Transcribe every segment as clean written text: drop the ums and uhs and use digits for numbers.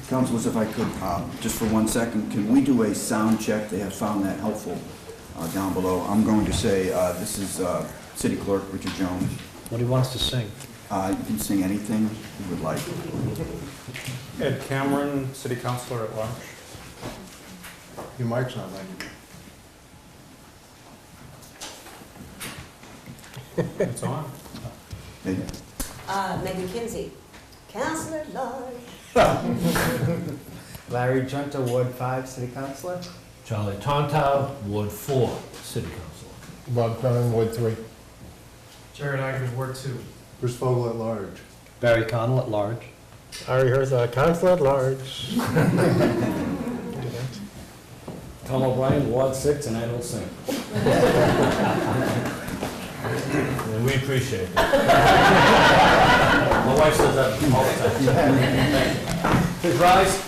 Councilors, if I could, just for 1 second, can we do a sound check? They have found that helpful down below. I'm going to say, this is City Clerk Richard Jones. What do you want us to sing? You can sing anything you would like. Ed Cameron, City Councilor at Large. Your mic's not on. It's on. Hey, Megan Kinsey, Councilor at Large. Larry Junta, Ward 5, City Councilor. Charlie Tontow, Ward 4, City Councilor. Bob Cronin, Ward 3. Jared Agnew, Ward 2. Bruce Vogel at large. Barry Connell at large. Ari Herzog, Councilor at Large. Tom O'Brien, Ward 6, and I don't sing. And we appreciate it. My wife says that all the time. Please rise.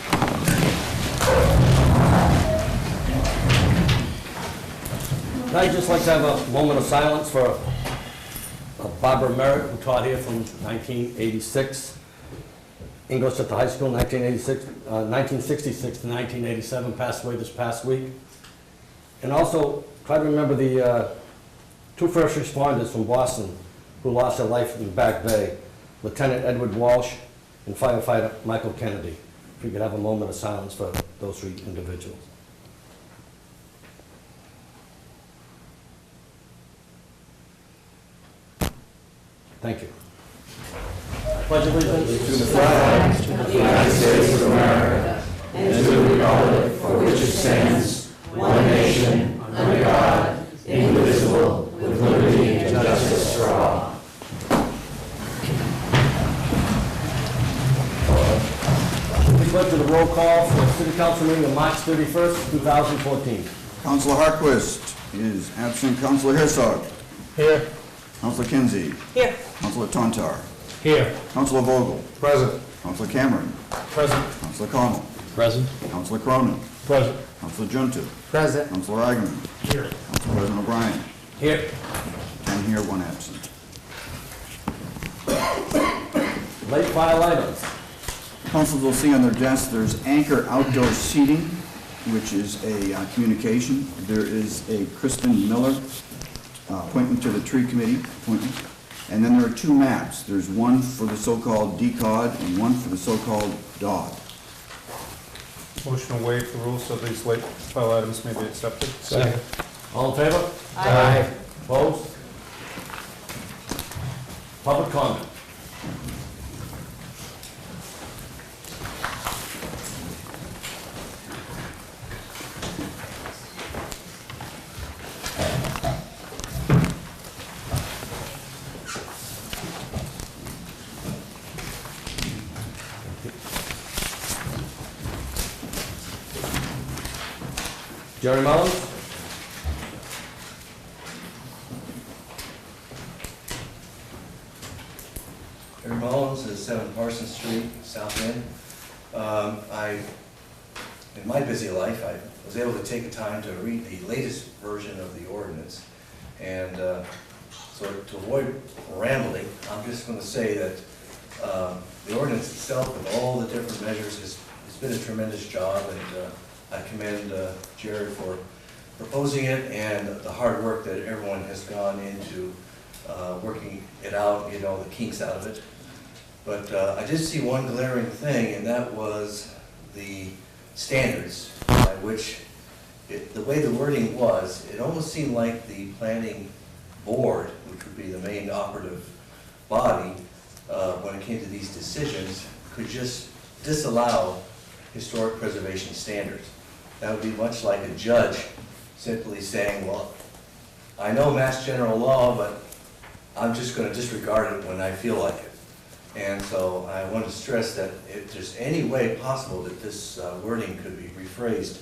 I'd just like to have a moment of silence for Barbara Merritt, who taught here from 1986. English at the high school, 1966 to 1987, passed away this past week. And also, try to remember the two first responders from Boston who lost their life in Back Bay, Lieutenant Edward Walsh and firefighter Michael Kennedy. If we could have a moment of silence for those three individuals. Thank you. Pledge allegiance to the flag of the United States of America and to the republic for which it stands, one nation, under God, indivisible, with liberty and justice for all. Please go to the roll call for the City Council meeting on March 31st, 2014. Councilor Harquist is absent. Councilor Herzog. Here. Councilor Kinsey. Here. Councilor Tontar. Here. Councilor Vogel. Present. Councilor Cameron. Present. Councilor Connell. Present. Councilor Cronin. Present. Councilor Junta. Present. Councilor Eigenman. Here. Council President O'Brien. Here. 10 here, 1 absent. Late file items. Councilors will see on their desks, there's Anchor Outdoor Seating, which is a communication. There is a Kristen Miller appointment to the Tree Committee appointment. And then there are 2 maps. There's one for the so-called DCOD and one for the so-called DOD. Motion to waive the rules so these late file items may be accepted. Second. All in favor? Aye. Opposed? Public comment. Jerry Mullins? Jerry Mullins is 7 Parsons Street, South End. In my busy life, I was able to take the time to read the latest version of the ordinance. And so to avoid rambling, I'm just going to say that the ordinance itself with all the different measures has been a tremendous job, and I commend Jared for proposing it and the hard work that everyone has gone into working it out, you know, the kinks out of it. But I did see one glaring thing, and that was the standards by which, the way the wording was, it almost seemed like the planning board, which would be the main operative body, when it came to these decisions, could just disallow historic preservation standards. That would be much like a judge simply saying, well, I know Mass General Law, but I'm just going to disregard it when I feel like it. And so I want to stress that if there's any way possible that this wording could be rephrased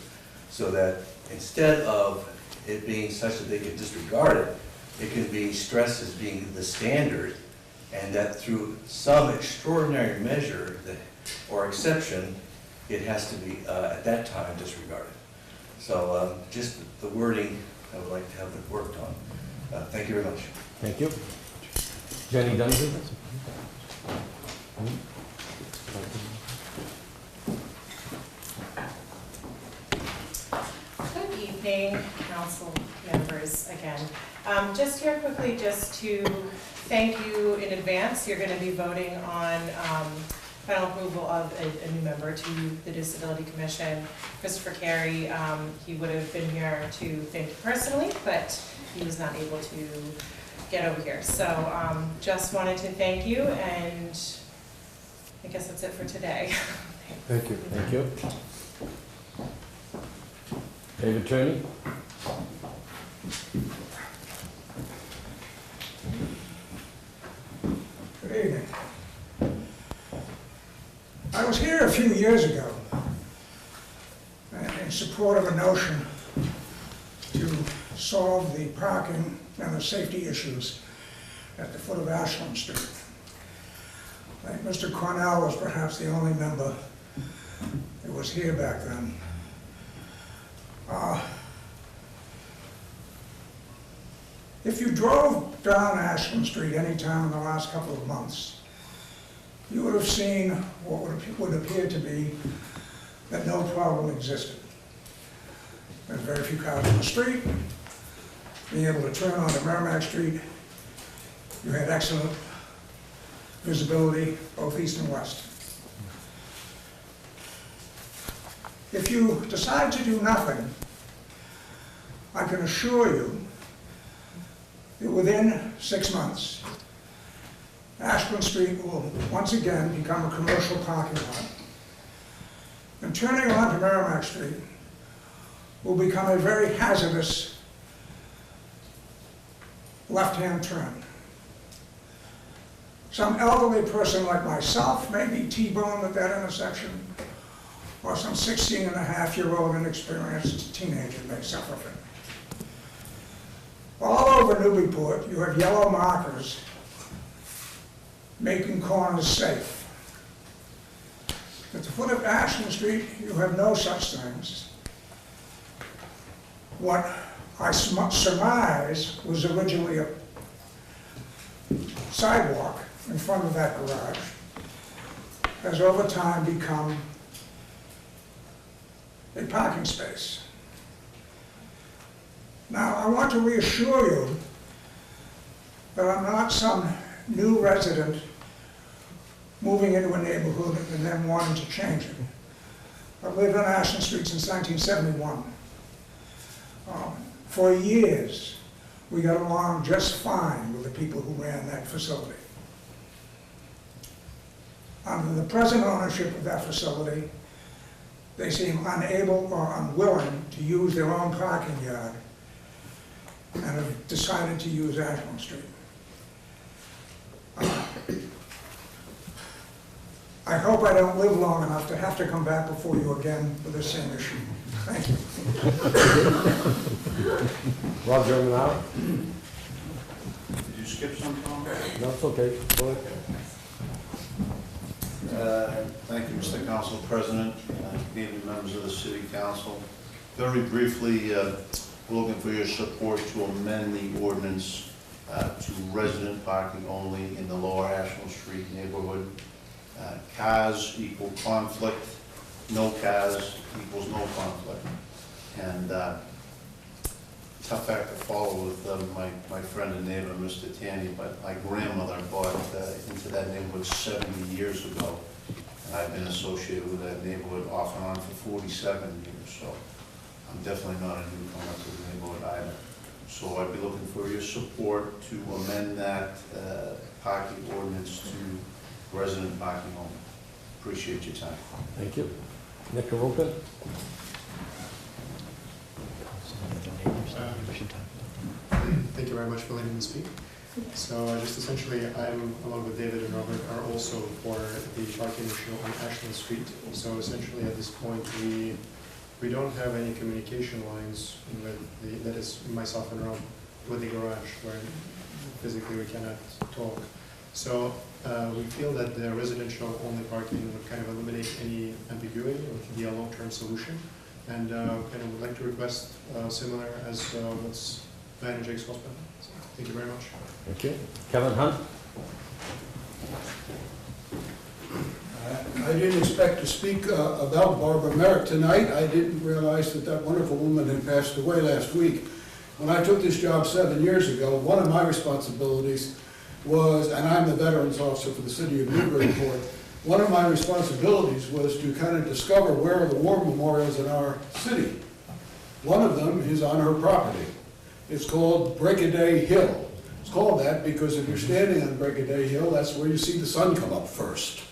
so that instead of it being such that they could disregard it, it could be stressed as being the standard, and that through some extraordinary measure or exception, it has to be, at that time, disregarded. So just the wording, I would like to have it worked on. Thank you very much. Thank you. Jenny Dungy? Good evening, council members again. Just here quickly, just to thank you in advance. You're going to be voting on final approval of a new member to the Disability Commission, Christopher Carey. He would have been here to thank you personally, but he was not able to get over here. So just wanted to thank you, and I guess that's it for today. Thank you. Thank you. David Turney? Good evening. I was here a few years ago in support of a notion to solve the parking and the safety issues at the foot of Ashland Street. I think Mr. Cornell was perhaps the only member that was here back then. If you drove down Ashland Street any time in the last couple of months, you would have seen what would appear to be that no problem existed. There's very few cars on the street. Being able to turn onto Merrimack Street, you had excellent visibility both east and west. If you decide to do nothing, I can assure you that within 6 months, Ashland Street will once again become a commercial parking lot. And turning onto Merrimack Street will become a very hazardous left-hand turn. Some elderly person like myself may be T-boned at that intersection, or some 16-and-a-half-year-old inexperienced teenager may suffer from it. All over Newburyport, you have yellow markers making corners safe. At the foot of Ashland Street, you have no such things. What I surmise was originally a sidewalk in front of that garage has over time become a parking space. Now, I want to reassure you that I'm not some new resident moving into a neighborhood and then wanting to change it. I've lived on Ashland Street since 1971. For years, we got along just fine with the people who ran that facility. Under the present ownership of that facility, they seem unable or unwilling to use their own parking yard and have decided to use Ashland Street. I hope I don't live long enough to have to come back before you again with the same issue. Thank you. Rob Germanaro? Did you skip some, Tom? No, it's okay. Go ahead. Thank you, Mr. Council President, evening members of the City Council. Very briefly, we're looking for your support to amend the ordinance to resident parking only in the lower Ashland Street neighborhood. Cars equal conflict, no cars equals no conflict. And tough act to follow with my friend and neighbor, Mr. Tanny, but my grandmother bought into that neighborhood 70 years ago. And I've been associated with that neighborhood off and on for 47 years, so I'm definitely not a newcomer to the neighborhood either. So I'd be looking for your support to amend that parking ordinance to resident parking only. Appreciate your time. Thank you. Nick Karoka? Thank you very much for letting me speak. So just essentially, I'm, along with David and Robert, are also for the parking issue on Ashland Street. So essentially, at this point, we don't have any communication lines with that is myself and Rob, with the garage, where physically we cannot talk. So we feel that the residential only parking would kind of eliminate any ambiguity, or could be a long-term solution. And kind of would like to request similar as what's Van and Jake's Hospital. So, thank you very much. Thank you. Kevin Hunt? didn't expect to speak about Barbara Merrick tonight. I didn't realize that that wonderful woman had passed away last week. When I took this job 7 years ago, one of my responsibilities was, and I'm the Veterans Officer for the city of Newburyport, one of my responsibilities was to kind of discover where are the war memorials in our city. One of them is on her property. It's called Breakaday Hill. It's called that because if you're standing on Breakaday Hill, that's where you see the sun come up first.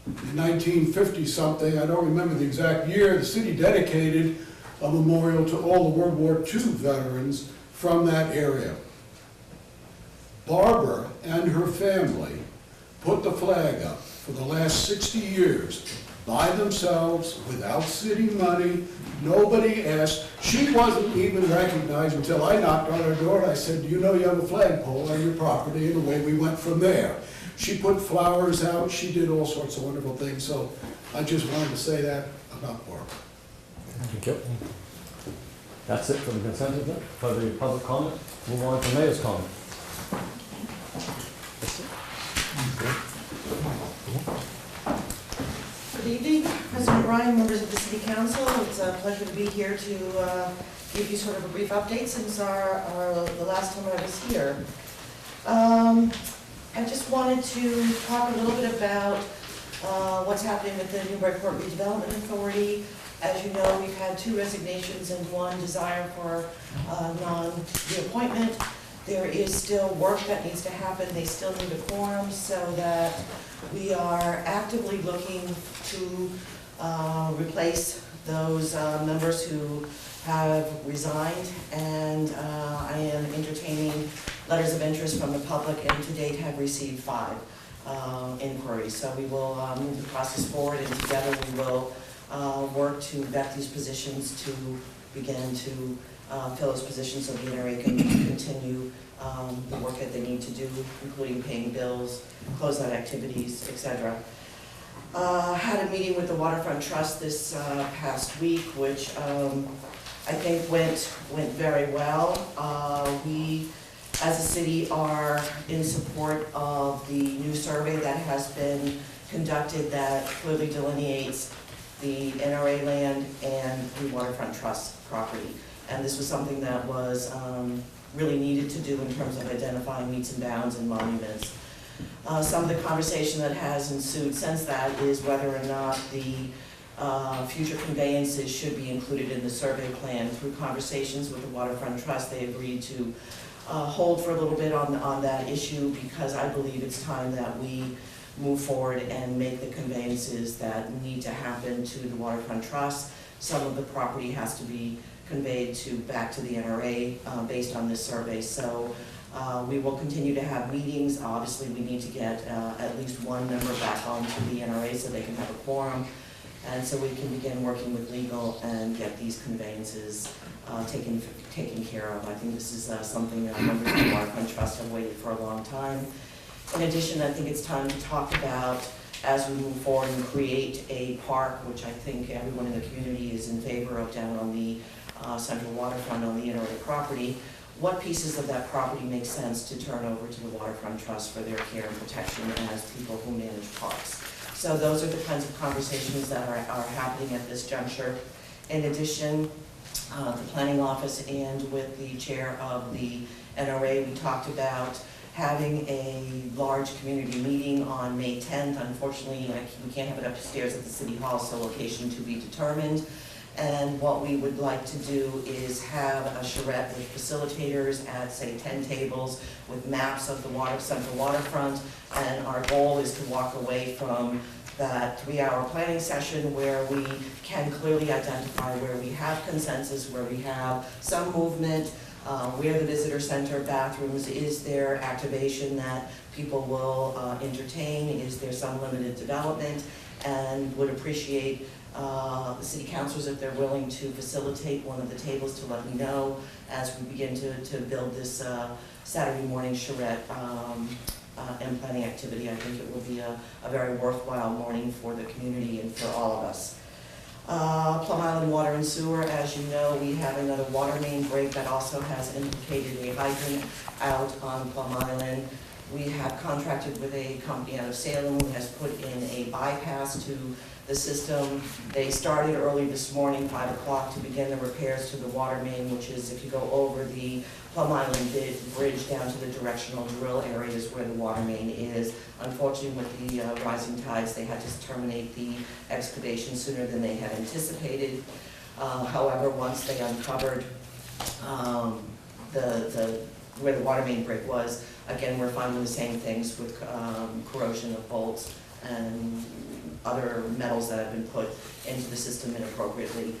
In 1950-something, I don't remember the exact year, the city dedicated a memorial to all the World War II veterans from that area. Barbara and her family put the flag up for the last 60 years by themselves, without city money. Nobody asked. She wasn't even recognized until I knocked on her door and I said, do you know you have a flagpole on your property? And away we went from there. She put flowers out. She did all sorts of wonderful things. So I just wanted to say that about Barbara. Thank you. That's it for the consent agenda. For the public comment, move on to mayor's comment. Good evening, President Ryan, members of the City Council. It's a pleasure to be here to give you sort of a brief update since the last time I was here. I just wanted to talk a little bit about what's happening with the Newburyport Redevelopment Authority. As you know, we've had 2 resignations and 1 desire for non-reappointment. There is still work that needs to happen. They still need a quorum, so that we are actively looking to replace those members who have resigned, and I am entertaining letters of interest from the public, and to date have received 5 inquiries. So we will move the process forward, and together we will work to vet these positions to begin to fill those positions so the NRA can continue the work that they need to do, including paying bills, closeout activities, etc. Had a meeting with the Waterfront Trust this past week, which I think went very well. We, as a city, are in support of the new survey that has been conducted that clearly delineates the NRA land and the Waterfront Trust property. And this was something that was really needed to do in terms of identifying meets and bounds and monuments. Some of the conversation that has ensued since that is whether or not the future conveyances should be included in the survey plan. Through conversations with the Waterfront Trust, they agreed to hold for a little bit on that issue, because I believe it's time that we move forward and make the conveyances that need to happen to the Waterfront Trust. Some of the property has to be conveyed back to the NRA based on this survey. So we will continue to have meetings. Obviously, we need to get at least 1 member back onto the NRA so they can have a quorum, and so we can begin working with legal and get these conveyances taken care of. I think this is something that members of the Waterfront Trust have waited for a long time. In addition, I think it's time to talk about, as we move forward and create a park, which I think everyone in the community is in favor of, down on the central waterfront on the NRA property, what pieces of that property make sense to turn over to the Waterfront Trust for their care and protection as people who manage parks. So those are the kinds of conversations that are happening at this juncture. In addition, the planning office and with the chair of the NRA, we talked about having a large community meeting on May 10th. Unfortunately, we can't have it upstairs at the City Hall, so location to be determined. And what we would like to do is have a charrette with facilitators at, say, 10 tables with maps of the central waterfront. And our goal is to walk away from that 3-hour planning session where we can clearly identify where we have consensus, where we have some movement, where the visitor center bathrooms, is there activation that people will entertain, is there some limited development, and would appreciate the city councilors, if they're willing to facilitate one of the tables, to let me know as we begin to build this Saturday morning charrette and planning activity. I think it will be a very worthwhile morning for the community and for all of us. Plum Island Water and Sewer, as you know, we have another water main break that also has implicated a hydrant out on Plum Island. We have contracted with a company out of Salem who has put in a bypass to the system. They started early this morning, 5 o'clock, to begin the repairs to the water main, which is, if you go over the Plum Island Bridge down to the directional drill areas where the water main is. Unfortunately, with the rising tides, they had to terminate the excavation sooner than they had anticipated. However, once they uncovered where the water main break was, again, we're finding the same things with corrosion of bolts and other metals that have been put into the system inappropriately.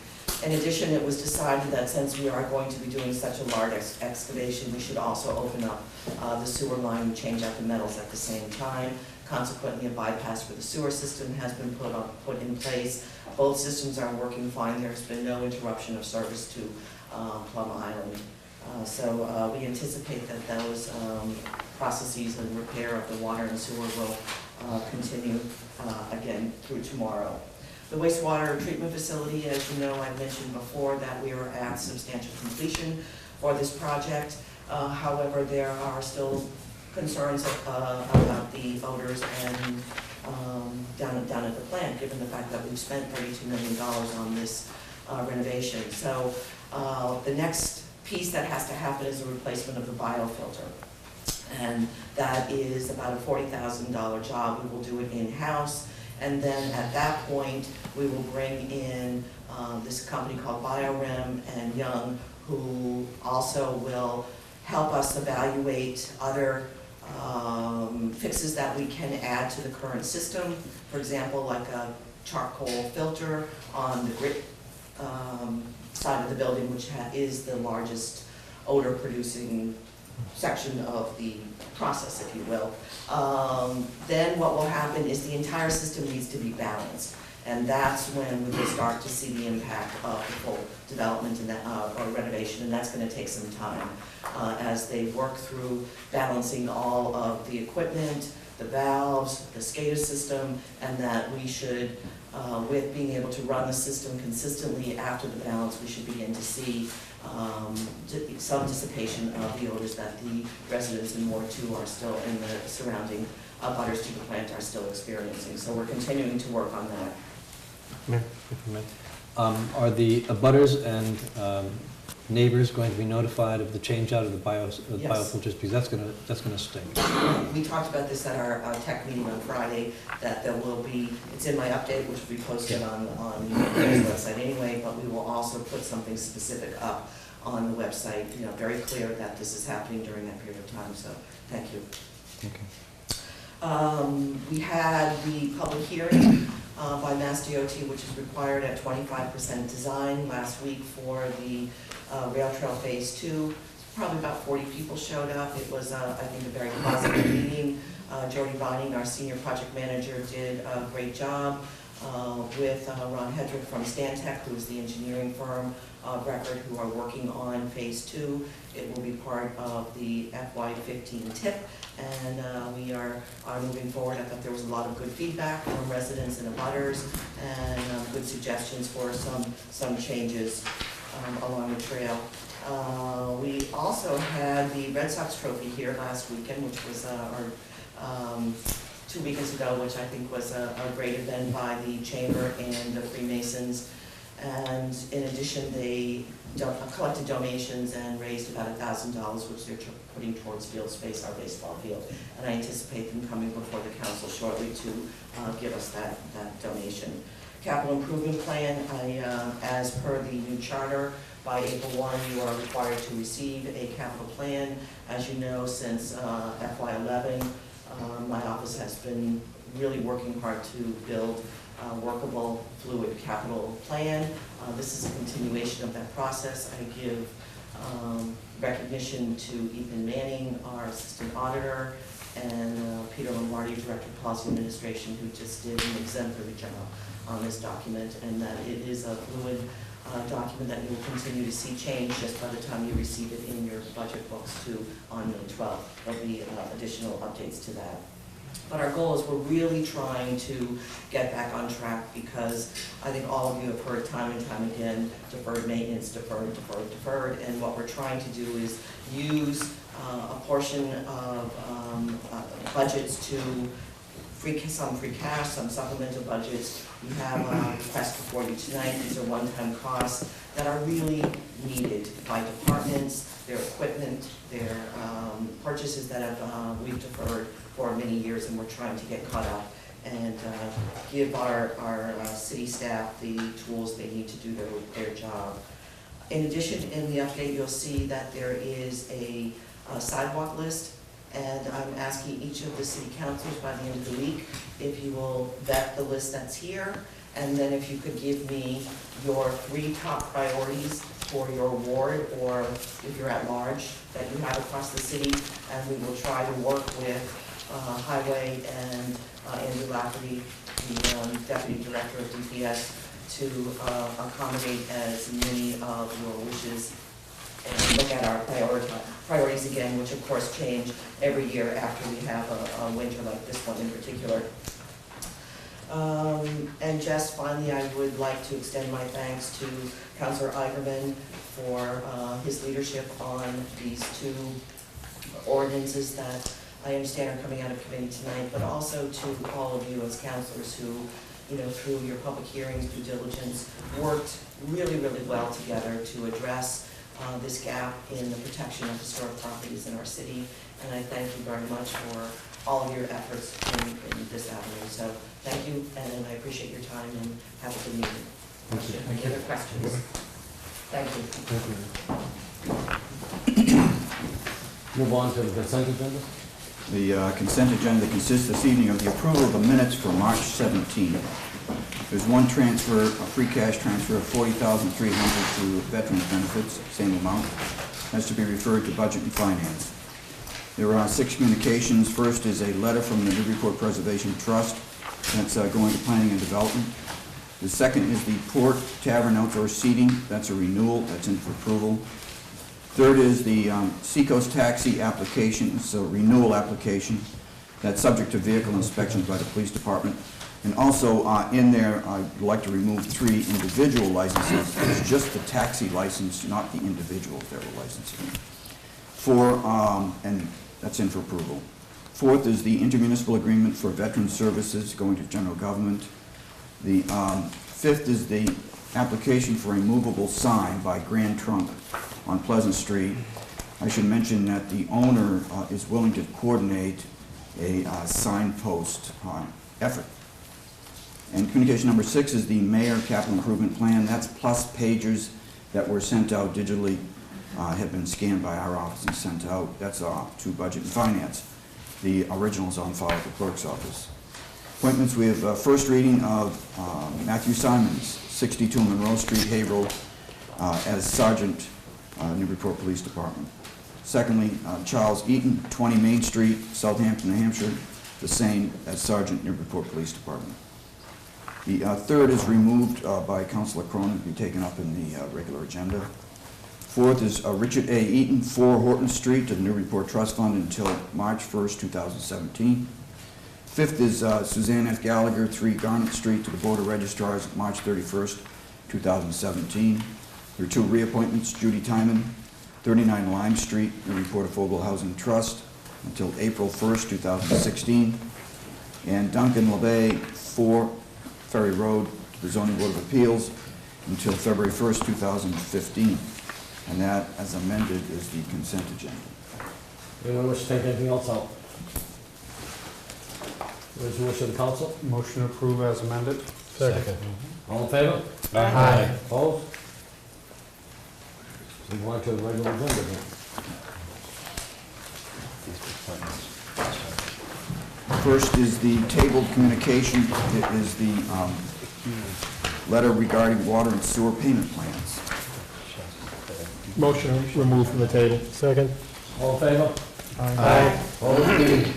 In addition, it was decided that since we are going to be doing such a large excavation, we should also open up the sewer line and change out the metals at the same time. Consequently, a bypass for the sewer system has been put in place. Both systems are working fine. There's been no interruption of service to Plum Island. So we anticipate that those processes and repair of the water and sewer will continue again through tomorrow. The wastewater treatment facility, as you know, I mentioned before that we are at substantial completion for this project. However, there are still concerns about the odors and down at the plant, given the fact that we've spent $32 million on this renovation. So the next piece that has to happen is a replacement of the biofilter. And that is about a $40,000 job. We will do it in-house. And then at that point, we will bring in this company called BioRem and Young, who also will help us evaluate other fixes that we can add to the current system. For example, like a charcoal filter on the grit side of the building, which is the largest odor-producing section of the process, if you will. Then what will happen is the entire system needs to be balanced. And that's when we will start to see the impact of the full development and or renovation, and that's going to take some time as they work through balancing all of the equipment, the valves, the SCADA system, and that we should, with being able to run the system consistently after the balance, we should begin to see some dissipation of the odors that the residents in Ward 2 are still, and the surrounding butters to the plant are still experiencing. So we're continuing to work on that. Are the abutters and neighbors going to be notified of the change out of the biofilters? Because that's going to stink. We talked about this at our tech meeting on Friday, that there will be, it's in my update, which will be posted on the website anyway, but we will also put something specific up on the website, you know, very clear that this is happening during that period of time, so thank you. Okay. We had the public hearing by Mass DOT, which is required at 25% design last week for the Rail Trail Phase 2. Probably about 40 people showed up. It was, I think, a very positive meeting. Jody Vining, our senior project manager, did a great job with Ron Hedrick from Stantec, who is the engineering firm of record, who are working on Phase 2. It will be part of the FY15 TIP, and we are moving forward. I thought there was a lot of good feedback from residents and abutters, and good suggestions for some changes along the trail. We also had the Red Sox Trophy here last weekend, which was our 2 weekends ago, which I think was a great event by the Chamber and the Freemasons. And in addition, they collected donations and raised about $1,000, which they're putting towards field space, our baseball field. And I anticipate them coming before the council shortly to give us that donation. Capital improvement plan, as per the new charter, by April 1, you are required to receive a capital plan. As you know, since FY11, my office has been really working hard to build a workable, fluid capital plan. This is a continuation of that process. I give recognition to Ethan Manning, our assistant auditor, and Peter Lombardi, Director of Policy Administration, who just did an exemplary job on this document, and that it is a fluid document that you will continue to see change just by the time you receive it in your budget books too on May 12th. There'll be additional updates to that. But our goal is we're really trying to get back on track, because I think all of you have heard time and time again, deferred maintenance, deferred. And what we're trying to do is use a portion of budgets to some free cash, some supplemental budgets. We have a request before you tonight. These are one-time costs that are really needed by departments, their equipment, their purchases that have we've deferred for many years, and we're trying to get caught up and give our city staff the tools they need to do their job. In addition, in the update, you'll see that there is a sidewalk list, and I'm asking each of the city councilors by the end of the week if you will vet the list that's here, and then if you could give me your 3 top priorities for your ward, or if you're at large, that you have across the city, and we will try to work with Highway and Andrew Lafferty, the Deputy Director of DPS, to accommodate as many of your wishes and look at our priorities again, which of course change every year after we have a winter like this one in particular. And just finally, I would like to extend my thanks to Councilor Iverman for his leadership on these 2 ordinances that I understand are coming out of committee tonight, but also to all of you as councilors who, through your public hearings, due diligence, worked really, really well together to address this gap in the protection of historic properties in our city. And I thank you very much for all of your efforts in this avenue. So thank you, and I appreciate your time, and have a good meeting. Thank you. Any other questions? Thank you. Move on to the consent agenda. The consent agenda consists this evening of the approval of the minutes for March 17. There's one transfer, a free cash transfer of $40,300 to Veterans Benefits, same amount. Has to be referred to Budget and Finance. There are 6 communications. First is a letter from the Newburyport Preservation Trust. That's going to Planning and Development. The second is the Port Tavern Outdoor Seating. That's a renewal. That's in for approval. Third is the Seacoast Taxi application. It's a renewal application. That's subject to vehicle inspections by the Police Department. And also in there, I'd like to remove 3 individual licenses. It's just the taxi license, not the individuals that were licensing. 4, and that's in for approval. 4th is the intermunicipal agreement for veteran services going to general government. The 5th is the application for a movable sign by Grand Trunk on Pleasant Street. I should mention that the owner is willing to coordinate a signpost effort. And communication number 6 is the Mayor Capital Improvement Plan. That's plus pagers that were sent out digitally, have been scanned by our office and sent out. That's to Budget and Finance. The original is on file at the clerk's office. Appointments, we have first reading of Matthew Simons, 62 Monroe Street, Haverhill, as Sergeant, Newburyport Police Department. Secondly, Charles Eaton, 20 Main Street, Southampton, New Hampshire, the same as Sergeant, Newburyport Police Department. The third is removed by Councilor Cronin to be taken up in the regular agenda. 4th is Richard A. Eaton, 4 Horton Street, to the Newburyport Trust Fund until March 1st, 2017. 5th is Suzanne F. Gallagher, 3 Garnet Street, to the Board of Registrars, March 31st, 2017. There are 2 reappointments, Judy Timon, 39 Lime Street, Newburyport Affordable Housing Trust, until April 1st, 2016. And Duncan LeBay, 4 Ferry Road, to the Zoning Board of Appeals, until February 1st, 2015. And that, as amended, is the consent agenda. Anyone wish to take anything else out? What is the wish of the council? Motion approved as amended. Second. All in favor? Aye. Opposed? Move on to the regular agenda then. First is the tabled communication. It is the letter regarding water and sewer payment plans. Motion removed from the table. Second. All in favor? Aye. Opposed?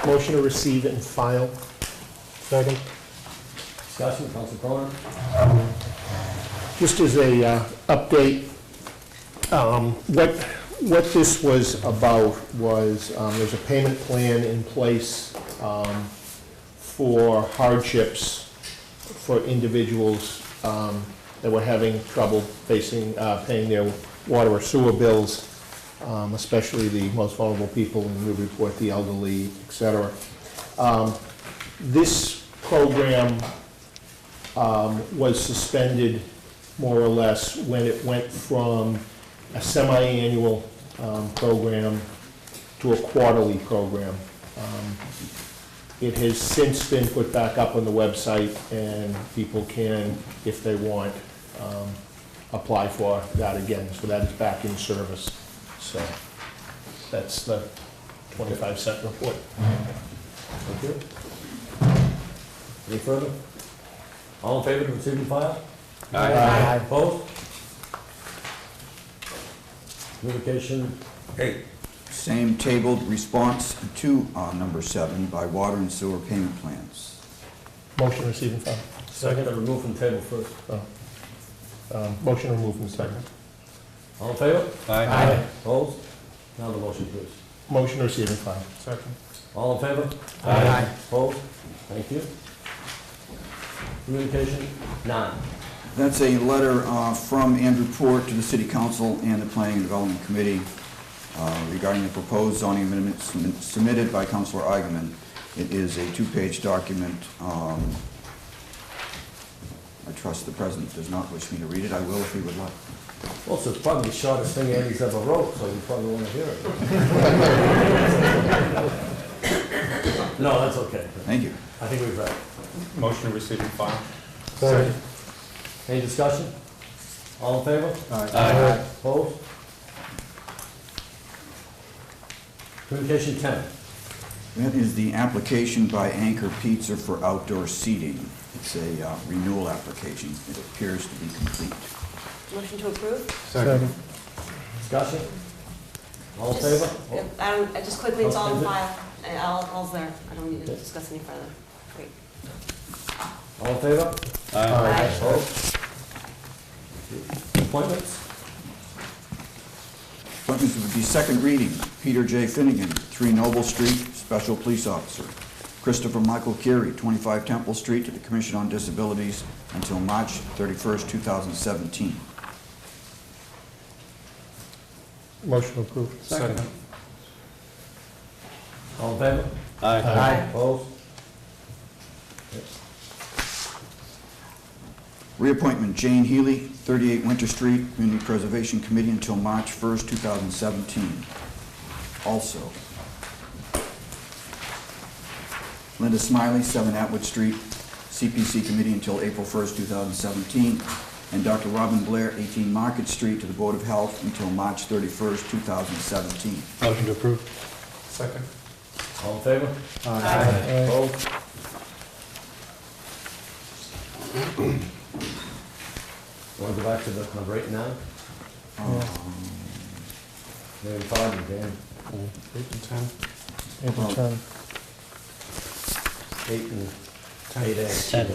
Motion to receive and file. Second. Discussion, Council Cronin? Just as a update, what this was about was there's a payment plan in place for hardships for individuals that were having trouble paying their water or sewer bills. especially the most vulnerable people in Newburyport, the elderly, et cetera. This program was suspended more or less when it went from a semi-annual program to a quarterly program. It has since been put back up on the website, and people can, if they want, apply for that again. So that is back in service. So that's the 25-cent report. Thank you. Any further? All in favor to receive and file? Aye. Opposed? Communication 8. Same tabled response to number 7 by water and sewer payment plans. Motion to receive and file. Second, remove from table first. Motion to remove from second. All in favor? Aye. Opposed? Now the motion, please. Motion to receive and file. Second. All in favor? Aye. Opposed? Thank you. Communication 9. That's a letter from Newburyport to the City Council and the Planning and Development Committee regarding the proposed zoning amendments submitted by Councilor Eigenman. It is a 2-page document. I trust the President does not wish me to read it. I will if he would like. Well, it's probably the shortest thing Andy's ever wrote, so you probably want to hear it. No, that's okay. Thank you. I think we've read it. Motion to receive and file. Second. Any discussion? All in favor? Aye. Opposed? Communication 10. That is the application by Anchor Pizza for outdoor seating. It's a renewal application. It appears to be complete. Motion to approve? Second. Discussion? All in Just- favor? Just quickly, it's all in Is it? file. All's there. I don't need to discuss any further. Great. All in favor? Aye. Opposed? Appointments? Appointments would be second reading. Peter J. Finnegan, 3 Noble Street, Special Police Officer. Christopher Michael Carey, 25 Temple Street, to the Commission on Disabilities until March 31st, 2017. Motion approved. Second. All in favor? Aye. Opposed? Reappointment Jane Healy, 38 Winter Street, Community Preservation Committee until March 1st, 2017. Also, Linda Smiley, 7 Atwood Street, CPC Committee until April 1st, 2017. And Dr. Robin Blair, 18 Market Street, to the Board of Health until March 31st, 2017. Motion to approve. Second. All in favor? Aye. Opposed? Want to go back to the number 8 now? Maybe 5 and Dan. 8 and 10. April 10. 8 and 8A. 10.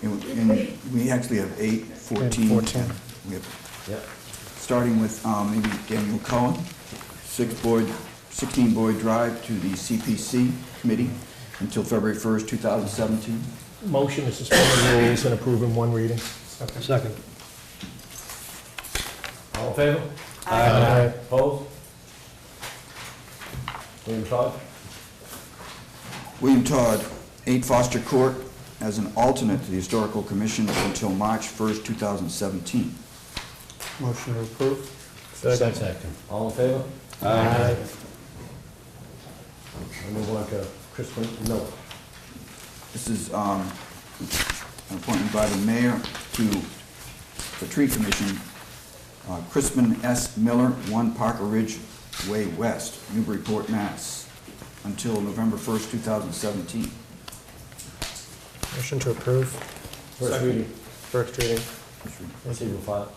And we actually have 8, 14. 14. We have, Yep. starting with maybe Daniel Cohen, 16 Boyd Drive, to the CPC Committee until February 1st, 2017. Motion to suspend the rules and approve in 1 reading. Second. All in favor? Aye. Opposed? William Todd? William Todd, 8 Foster Court, as an alternate to the Historical Commission until March 1st, 2017. Motion to approve. Second. All in favor? Aye. We'll move on to Crispin Miller. This is an appointment by the mayor to the Tree Commission. Crispin S. Miller, 1 Parker Ridge Way West, Newburyport, Mass., until November 1st, 2017. Motion to approve. First reading. First reading. Receive and file.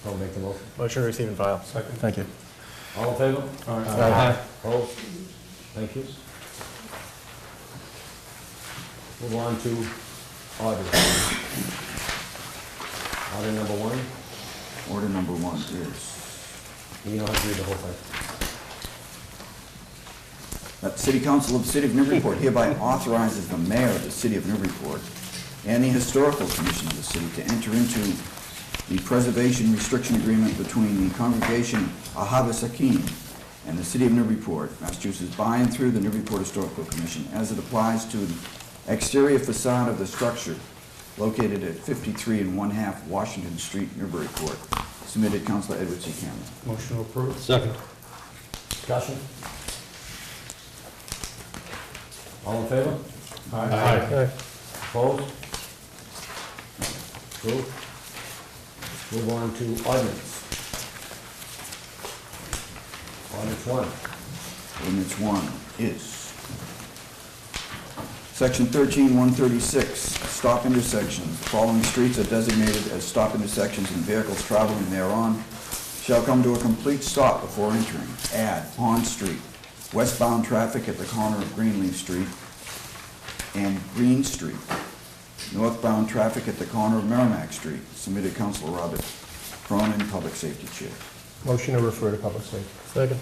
I'll make the motion. Motion to receive and file. Second. Thank you. All in favor? Aye. Opposed? Thank you. Move on to order. Order number 1. Order number 1 is, You don't have to read the whole thing. that the City Council of the City of Newburyport hereby authorizes the mayor of the City of Newburyport and the Historical Commission of the city to enter into the preservation restriction agreement between the congregation Ahavas Hakim and the city of Newburyport, Massachusetts, by and through the Newburyport Historical Commission as it applies to the exterior facade of the structure located at 53 1/2 Washington Street, Newburyport. Submitted, Councilor Edward C. Cameron. Motion to approve. Second. Discussion? All in favor? Aye. Opposed? Approved. Move on to ordinance. Ordinance 1. Ordinance 1 is Section 13-136, stop intersections. The following streets are designated as stop intersections and vehicles traveling thereon shall come to a complete stop before entering. Add Pond Street, westbound traffic at the corner of Greenleaf Street and Green Street, northbound traffic at the corner of Merrimack Street. Submitted, Councilor Robert Cronin, Public Safety Chair. Motion to refer to public safety. Second.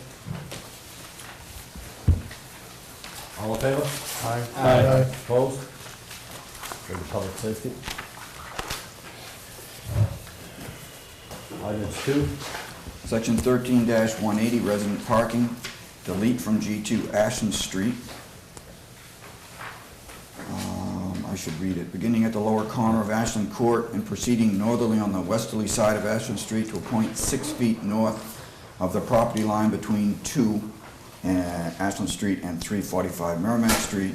All in favor? Aye. Opposed? Go to public safety. Ordinance 2. Section 13-180, resident parking, delete from G2 Ashland Street. I should read it. Beginning at the lower corner of Ashland Court and proceeding northerly on the westerly side of Ashland Street to a point 6 feet north of the property line between 2 Ashland Street and 345 Merrimack Street.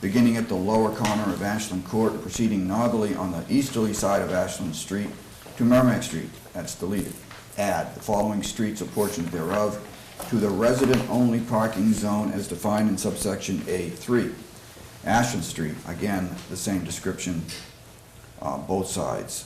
Beginning at the lower corner of Ashland Court and proceeding northerly on the easterly side of Ashland Street to Merrimack Street. That's deleted. Add the following streets or portions thereof to the resident-only parking zone as defined in subsection A3. Ashland Street, again, the same description, both sides.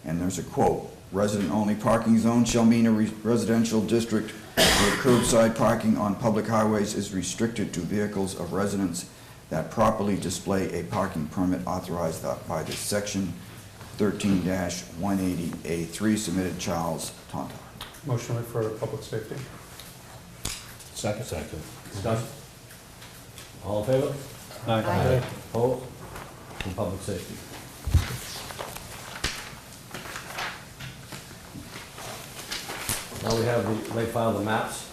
And there's a quote, resident-only parking zone shall mean a residential district where curbside parking on public highways is restricted to vehicles of residents that properly display a parking permit authorized by this section. 13-180A3, submitted, Charles Tontar. Motion to refer to public safety. Second. Discussion? All in favor? Aye. Opposed? And public safety. Now we have the late file, the maps.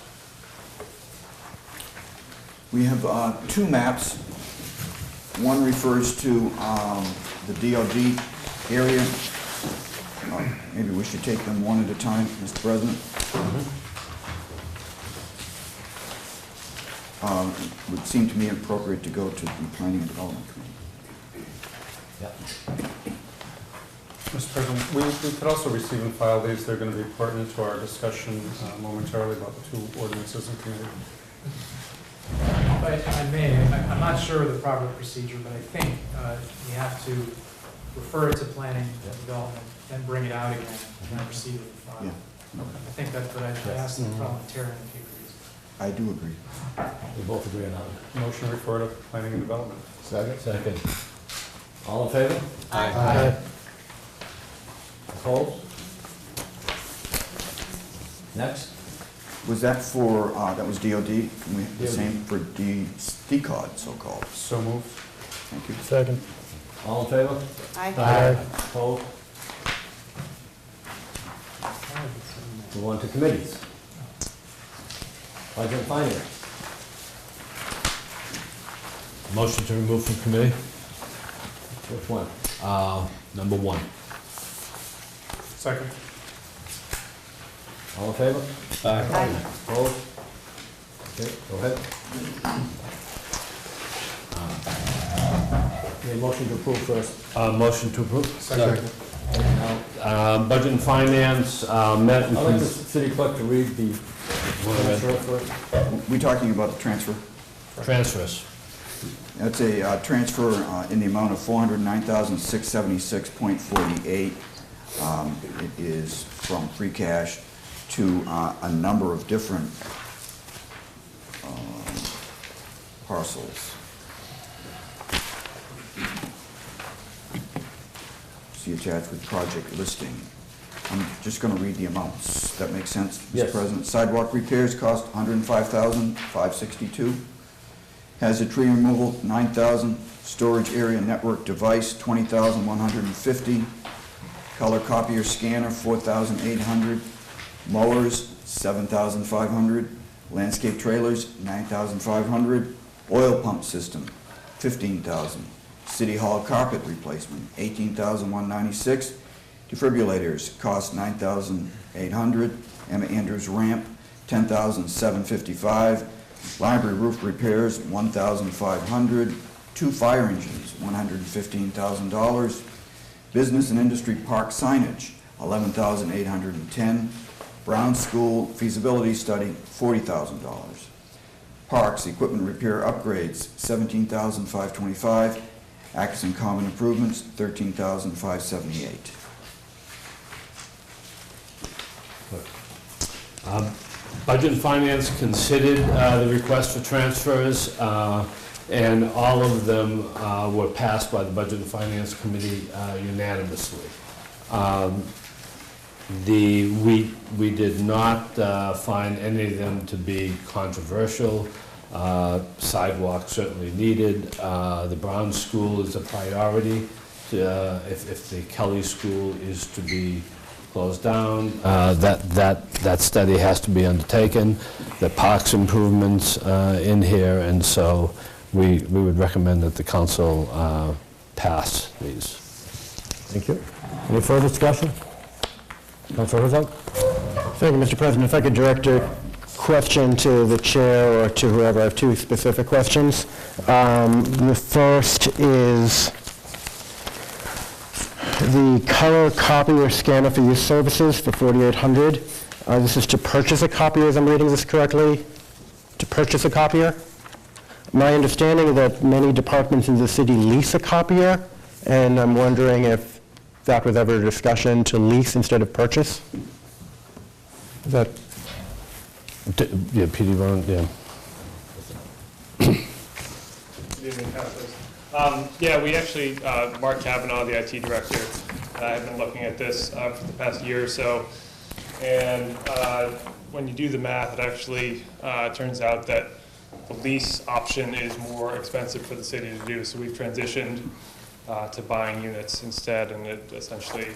We have two maps. One refers to the DOD area. Maybe we should take them one at a time, Mr. President. It would seem to me appropriate to go to the Planning and Development Committee. Yep. Mr. President, we could also receive and file these. They're going to be pertinent to our discussion momentarily about the two ordinances in committee. If I may, I'm not sure of the proper procedure, but I think you have to refer it to planning and development, then bring it out again, and then proceed with the file. Yeah. I think that's what I asked the parliamentarian if he agrees. I do agree. We both agree on that one. Motion to refer to planning and development. Second. All in favor? Aye. Opposed? Next. Was that for, that was DOD? And we have the DOD. same for DCOD, so-called. So moved. Thank you. Second. All in favor? Aye. Opposed? Move on to committees. Budget and Finance. Motion to remove from committee? Which one? Number 1. Second. All in favor? Aye. Opposed? Okay, go ahead. Need a motion to approve first. Motion to approve? Second. Budget and Finance met I'd like the city clerk to read the transfer first. We talking about the transfer? transfers. That's a transfer in the amount of $409,676.48. It is from free cash to a number of different parcels. See attached with project listing. I'm just going to read the amounts. That makes sense, Mr. Yes. President? Sidewalk repairs cost $105,562. Hazard tree removal, $9,000. Storage area network device, $20,150. Color copier scanner, $4,800. Mowers, $7,500. Landscape trailers, $9,500. Oil pump system, $15,000. City Hall carpet replacement, $18,196. Defibrillators, cost $9,800. Emma Andrews ramp, $10,755. Library roof repairs, $1,500. 2 fire engines, $115,000. Business and industry park signage, $11,810. Brown School feasibility study, $40,000. Parks equipment repair upgrades, $17,525. Atkinson Common improvements, $13,578. Budget and Finance considered the request for transfers, and all of them were passed by the Budget and Finance Committee unanimously. We did not find any of them to be controversial. Sidewalks certainly needed. The Brown School is a priority. If the Kelly School is to be closed down, that study has to be undertaken. The parks improvements in here, and so we would recommend that the council pass these. Thank you. Any further discussion? Councilor Herzog? Thank you, Mr. President. If I could direct a question to the chair or to whoever. I have 2 specific questions. The first is the color copier scanner for youth services for $4,800. This is to purchase a copier, as I'm reading this correctly? To purchase a copier? My understanding is that many departments in the city lease a copier, and I'm wondering if that was ever a discussion to lease instead of purchase? Is that? Yeah, PD Ron, yeah. Good evening, councilors. Yeah, we actually, Mark Kavanaugh, the IT director, have been looking at this for the past year or so. And when you do the math, it actually turns out that the lease option is more expensive for the city to do. So we've transitioned to buying units instead, and it essentially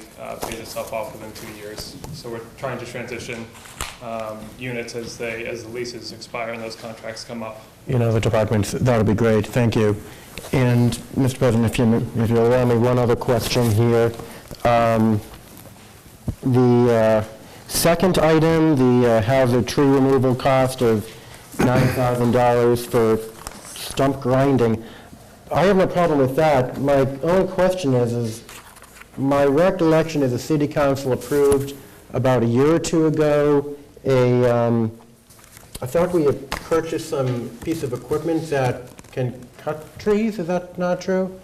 paid itself off within 2 years. So we're trying to transition units as the leases expire and those contracts come up. In other departments, that would be great. Thank you. And Mr. President, if you allow me one other question here. The second item, the hazard tree removal cost of $9,000 for stump grinding. I have no problem with that. My only question is my recollection is the city council approved about a year or 2 ago I thought we had purchased some piece of equipment that can cut trees. Is that not true?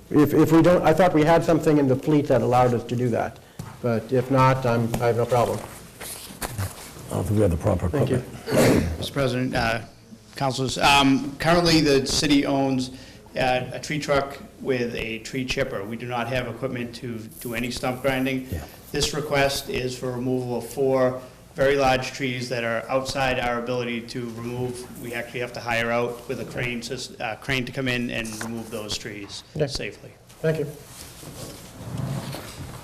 If we don't, I thought we had something in the fleet that allowed us to do that. But if not, I have no problem. I don't think we have the proper equipment. Thank you. Mr. President, councilors, currently the city owns a tree truck with a tree chipper. We do not have equipment to do any stump grinding. Yeah. This request is for removal of 4 very large trees that are outside our ability to remove. We actually have to hire out with a crane to come in and remove those trees safely. Thank you.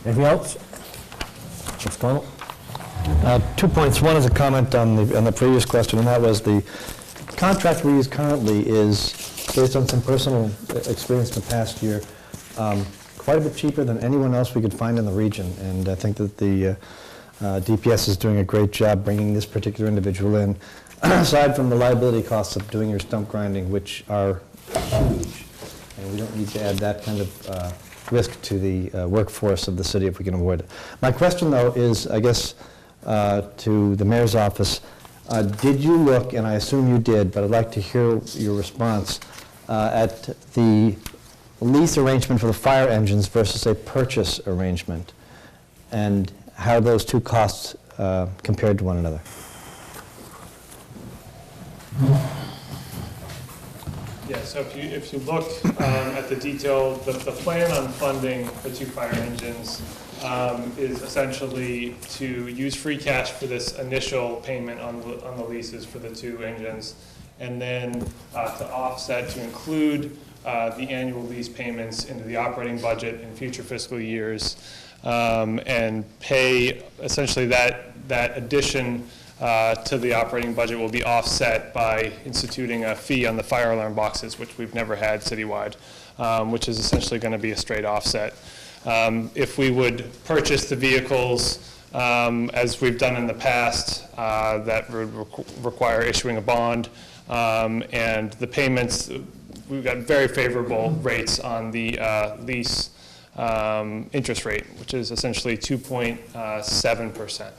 Anything else? Ms. Connell? 2 points. One is a comment on the previous question, and that was the contract we use currently is, based on some personal experience in the past year, quite a bit cheaper than anyone else we could find in the region. And I think that the DPS is doing a great job bringing this particular individual in, aside from the liability costs of doing your stump grinding, which are huge. And we don't need to add that kind of risk to the workforce of the city if we can avoid it. My question, though, is, I guess, to the mayor's office. Did you look, and I assume you did, but I'd like to hear your response, at the lease arrangement for the fire engines versus a purchase arrangement, and how those 2 costs compared to one another? Yeah, so if you look at the detail, the plan on funding the 2 fire engines is essentially to use free cash for this initial payment on the leases for the 2 engines, and then to offset, to include the annual lease payments into the operating budget in future fiscal years. and pay essentially that addition to the operating budget will be offset by instituting a fee on the fire alarm boxes, which we've never had citywide, which is essentially going to be a straight offset. If we would purchase the vehicles as we've done in the past, that would require issuing a bond, and the payments, we've got very favorable rates on the lease interest rate, which is essentially 2.7%.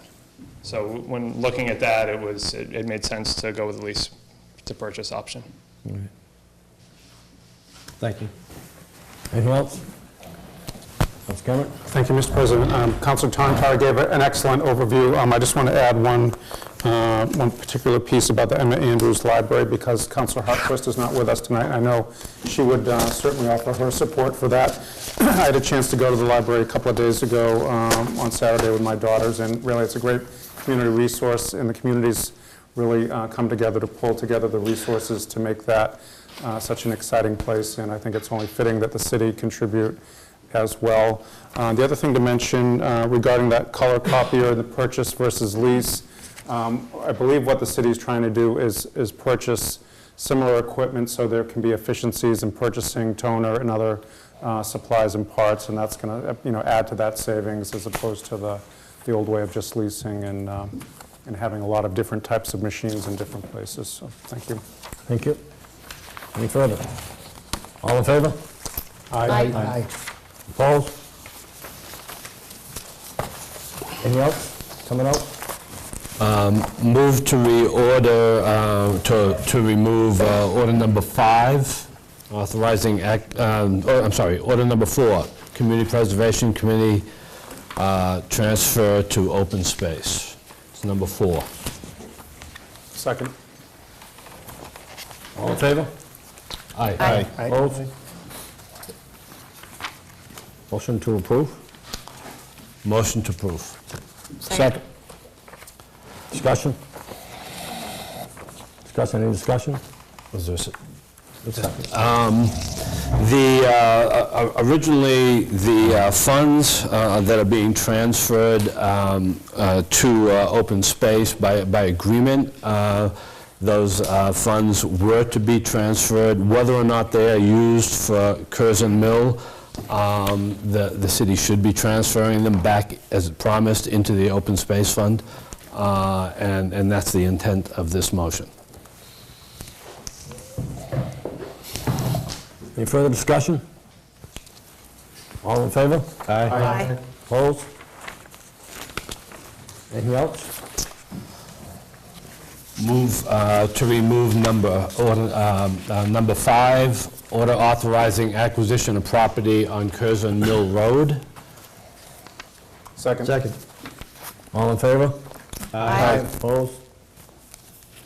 So when looking at that, it made sense to go with the lease to purchase option. All right. Thank you. Anything else? Councilor Cameron? Thank you, Mr. President. Councilor Tontar gave an excellent overview. I just want to add one particular piece about the Emma Andrews Library, because Councilor Hartquist is not with us tonight. I know she would certainly offer her support for that. I had a chance to go to the library a couple of days ago on Saturday with my daughters, and really it's a great community resource, and the communities really come together to pull together the resources to make that such an exciting place, and I think it's only fitting that the city contribute as well. The other thing to mention regarding that color copier, the purchase versus lease, I believe what the city is trying to do is purchase similar equipment so there can be efficiencies in purchasing toner and other supplies and parts, and that's going to add to that savings as opposed to the old way of just leasing and having a lot of different types of machines in different places. So thank you. Thank you. Any further? All in favor? Aye. Opposed? Anything else coming out? Move to reorder, to remove order number 5, authorizing order number 4, Community Preservation Committee transfer to open space. It's number 4. Second. All in favor? Aye. Opposed? Motion to approve? Motion to approve. Second. Discussion? Any discussion? Was there originally, the funds that are being transferred to open space by agreement, those funds were to be transferred. Whether or not they are used for Curzon Mill, the city should be transferring them back as promised into the open space fund, and that's the intent of this motion. Any further discussion? All in favor? Aye. Opposed? Anything else? Move to remove number 5, order authorizing acquisition of property on Curzon Mill Road. Second. All in favor? Aye. Opposed?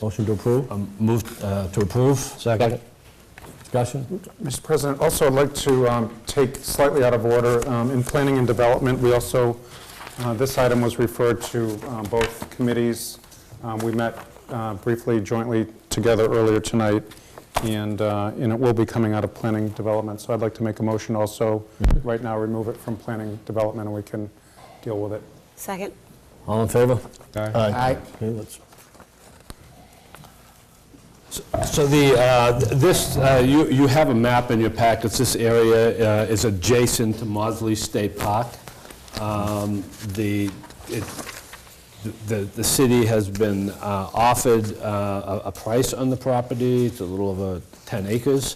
Motion to approve? Move to approve. Second. Discussion? Mr. President, also I'd like to take slightly out of order. In planning and development, we also, this item was referred to both committees. We met briefly jointly together earlier tonight, and it will be coming out of planning development. So I'd like to make a motion also right now, remove it from planning development, and we can deal with it. Second. All in favor? Aye. Okay, let's, So you have a map in your packets. This area is adjacent to Maudsley State Park. The city has been offered a price on the property. It's a little over 10 acres,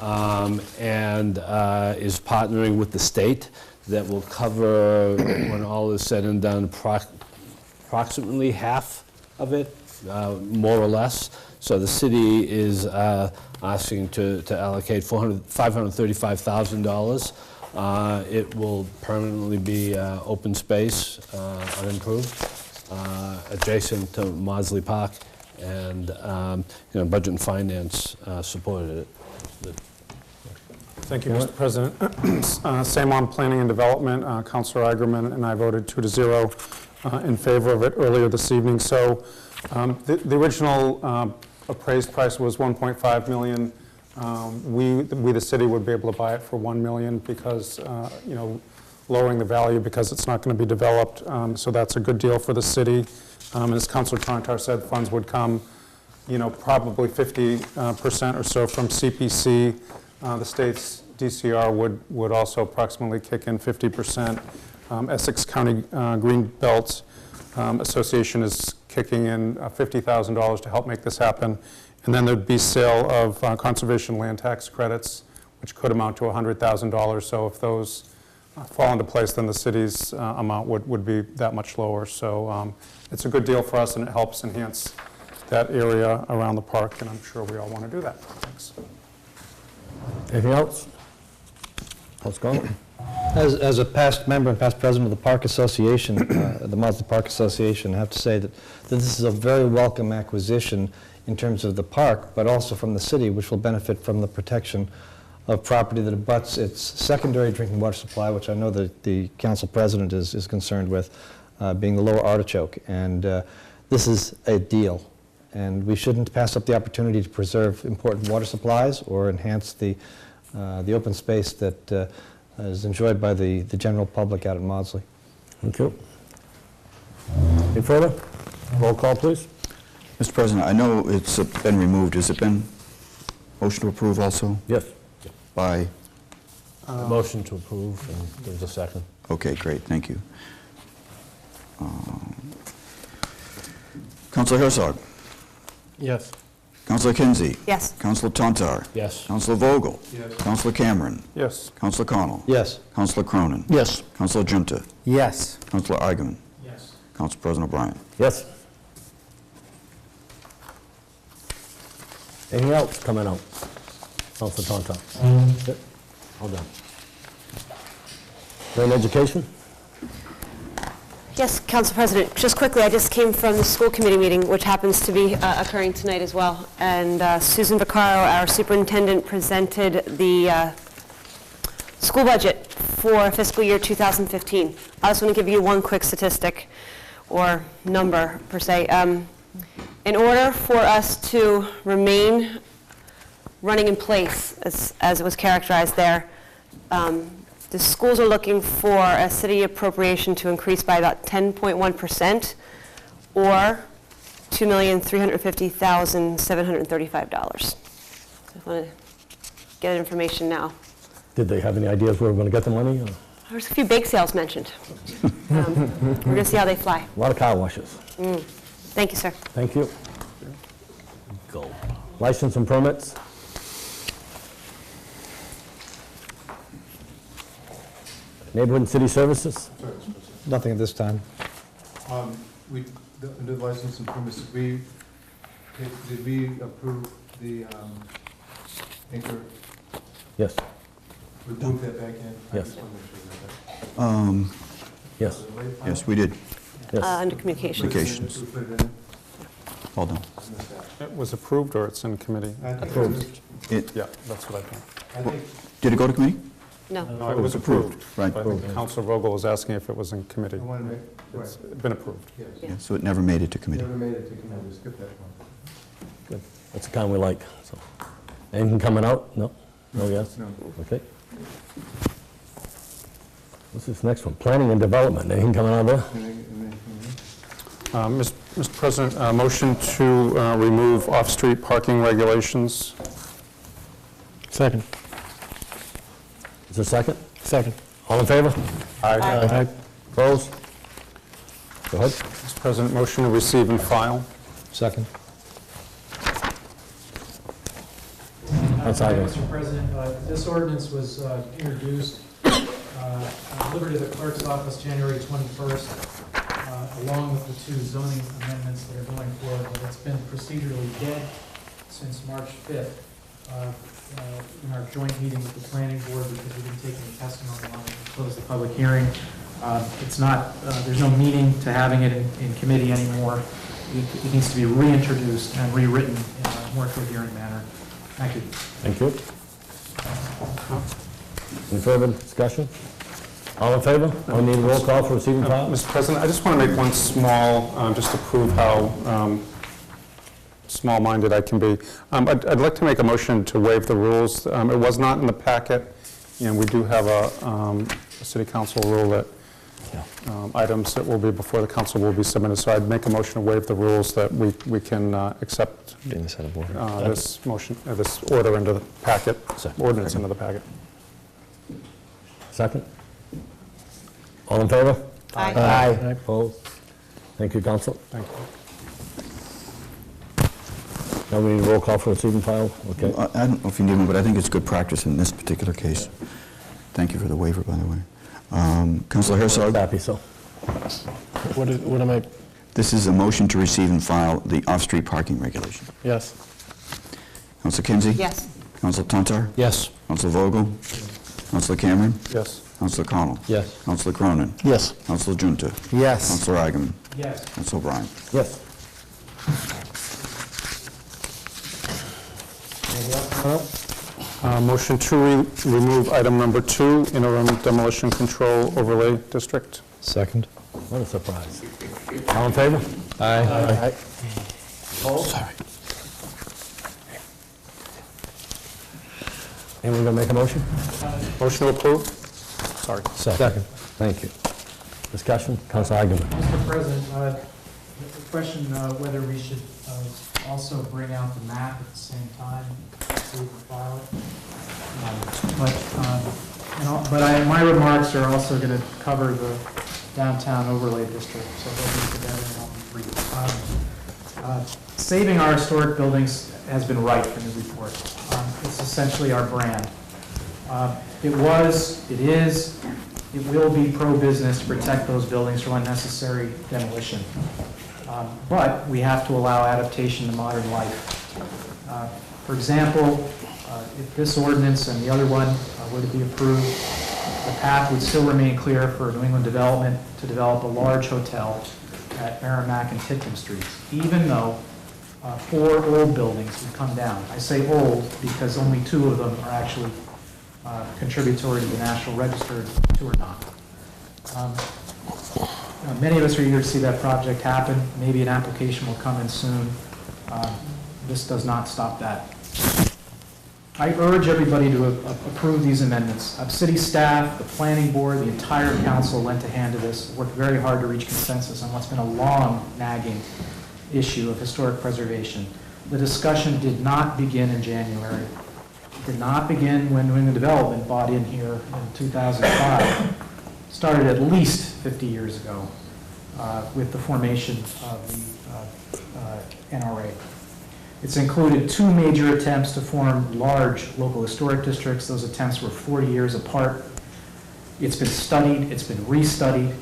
and is partnering with the state that will cover, when all is said and done, approximately half of it, more or less. So the city is asking to allocate $535,000. It will permanently be open space, unimproved, adjacent to Maudsley Park, and Budget and Finance supported it. Thank you, Mr. President. Same on planning and development. Councilor Igerman and I voted 2-0 in favor of it earlier this evening. So the original appraised price was $1.5 million. We, the city, would be able to buy it for $1 million because, lowering the value because it's not going to be developed. So that's a good deal for the city. And as Councilor Tontar said, funds would come, probably 50% or so from CPC. The state's DCR would also approximately kick in 50%. Essex County Green Belt Association is kicking in $50,000 to help make this happen. And then there'd be sale of conservation land tax credits, which could amount to $100,000. So if those fall into place, then the city's amount would be that much lower. So it's a good deal for us, and it helps enhance that area around the park, and I'm sure we all want to do that. Thanks. Anything else? Let's go. As a past member and past president of the Park Association, the Mausam Park Association, I have to say that this is a very welcome acquisition in terms of the park, but also from the city, which will benefit from the protection of property that abuts its secondary drinking water supply, which I know that the council president is concerned with, being the Lower Artichoke. And this is a deal. And we shouldn't pass up the opportunity to preserve important water supplies or enhance the open space that is enjoyed by the general public out at Maudsley. Thank you. Any further? Roll call, please. Mr. President, I know it's been removed. Has it been motion to approve also? Yes. By? Motion to approve, and there's a second. Okay, great, thank you. Councilor Herzog? Yes. Councilor Kinsey? Yes. Councilor Tontar? Yes. Councilor Vogel? Yes. Councilor Cameron? Yes. Councilor Connell? Yes. Councilor Cronin? Yes. Councilor Junta? Yes. Councilor Eigenman? Yes. Council President O'Brien? Yes. Anything else coming out? Councilor Tontar? Yep. Hold on. Then education? Yes, Council President, just quickly, I just came from the school committee meeting, which happens to be occurring tonight as well. And Susan Vaccaro, our superintendent, presented the school budget for fiscal year 2015. I just want to give you one quick statistic, or number per se. In order for us to remain running in place, as it was characterized there, the schools are looking for a city appropriation to increase by about 10.1%, or $2,350,735. I want to get information now. Did they have any ideas where we're going to get the money? Or? There's a few bake sales mentioned. We're going to see how they fly. A lot of car washes. Thank you, sir. Thank you. Go. License and permits? Neighborhood and city services? Nothing at this time. Under the license and permits, did we approve the anchor? Yes. We moved that back in? I Yes. just want to make sure Yes. Yes, we did. Yes. Under communications. Communications. We put it in? Hold on. I missed that. It was approved, or it's in committee? I think it Approved. was- Yeah, that's what I think. I think, Did it go to committee? No. No, it was approved. Right. I think Councilor Vogel was asking if it was in committee. I want to make, It's right, been approved. yes. Yeah, so it never made it to committee. Never made it to committee, we skipped that one. Good. That's the kind we like. So, anything coming out? No? No, yes? No. Okay. What's this next one? Planning and development. Anything coming out there? Mr. President, motion to remove off-street parking regulations. Second. Is there a second? Second. All in favor? Aye. Opposed? Go ahead. Mr. President, motion to receive and file. Second. That's Hi, item. Mr. President, this ordinance was introduced, delivered to the clerk's office January 21st, along with the two zoning amendments that are going forward, but it's been procedurally dead since March 5th in our joint meeting with the planning board, because we didn't take any testimony on it and close the public hearing. It's not, there's no meaning to having it in committee anymore. It needs to be reintroduced and rewritten in a more coherent manner. Thank you. Thank you. Any further discussion? All in favor? We need a roll call for receive and file? Mr. President, I just want to make one small, just to prove how small-minded I can be. I'd like to make a motion to waive the rules. It was not in the packet, And we do have a city council rule that items that will be before the council will be submitted. So I'd make a motion to waive the rules that we can accept this motion, this order into the packet, ordinance into the packet. Second? All in favor? Aye. Aye. Opposed? Thank you, Counsel. Thank you. Now we need a roll call for receiving file? Okay. Well, I don't know if you need one, but I think it's good practice in this particular case. Thank you for the waiver, by the way. Councilor Herzog? Happy so. What am I? This is a motion to receive and file the off-street parking regulation. Yes. Councilor Kinsey? Yes. Councilor Tantar? Yes. Councilor Vogel? Councilor Cameron? Yes. Councilor Connell? Yes. Councilor Cronin? Yes. Councilor Junta? Yes. Councilor Agaman? Yes. Councilor O'Brien? Yes. Motion to remove item number 2, interim demolition control overlay district. Second. What a surprise. All in favor? Aye. Opposed? Sorry. Anyone going to make a motion? Motion to approve? Sorry. Second. Thank you. Discussion? Councilor Agaman. Mr. President, the question whether we should also bring out the map at the same time, so we can file it. My remarks are also going to cover the downtown overlay district, so they'll be together and I'll be brief. Saving our historic buildings has been right for Newburyport. It's essentially our brand. It was, it is, it will be pro-business to protect those buildings from unnecessary demolition. But we have to allow adaptation to modern life. For example, if this ordinance and the other one were to be approved, the path would still remain clear for New England Development to develop a large hotel at Merrimack and Titcomb Streets, even though 4 old buildings would come down. I say old because only 2 of them are actually contributory to the National Register, 2 are not. Many of us are eager to see that project happen. Maybe an application will come in soon. This does not stop that. I urge everybody to approve these amendments. City staff, the planning board, the entire council lent a hand to this, worked very hard to reach consensus on what's been a long nagging issue of historic preservation. The discussion did not begin in January. It did not begin when New England Development bought in here in 2005. Started at least 50 years ago with the formation of the NRA. It's included 2 major attempts to form large local historic districts. Those attempts were 40 years apart. It's been studied, it's been restudied,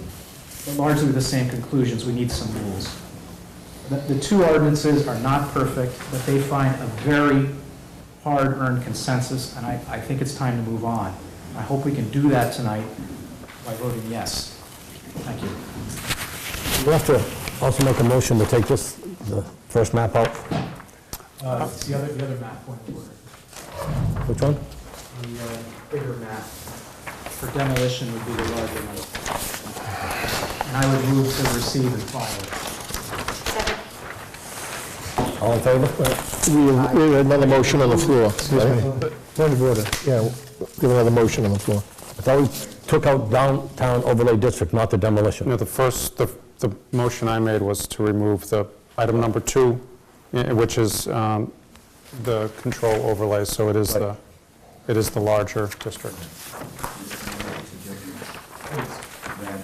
but largely with the same conclusions. We need some rules. The 2 ordinances are not perfect, but they find a very hard-earned consensus, and I think it's time to move on. I hope we can do that tonight by voting yes. Thank you. We'll have to also make a motion to take this, the first map out. It's the other map point of order. Which one? The bigger map for demolition would be the larger one. And I would move to receive and file it. All in favor? We have another motion on the floor. Point of order. Yeah, we have another motion on the floor. I thought we took out downtown overlay district, not the demolition. No, the motion I made was to remove the item number 2, which is the control overlay, so it is the larger district. That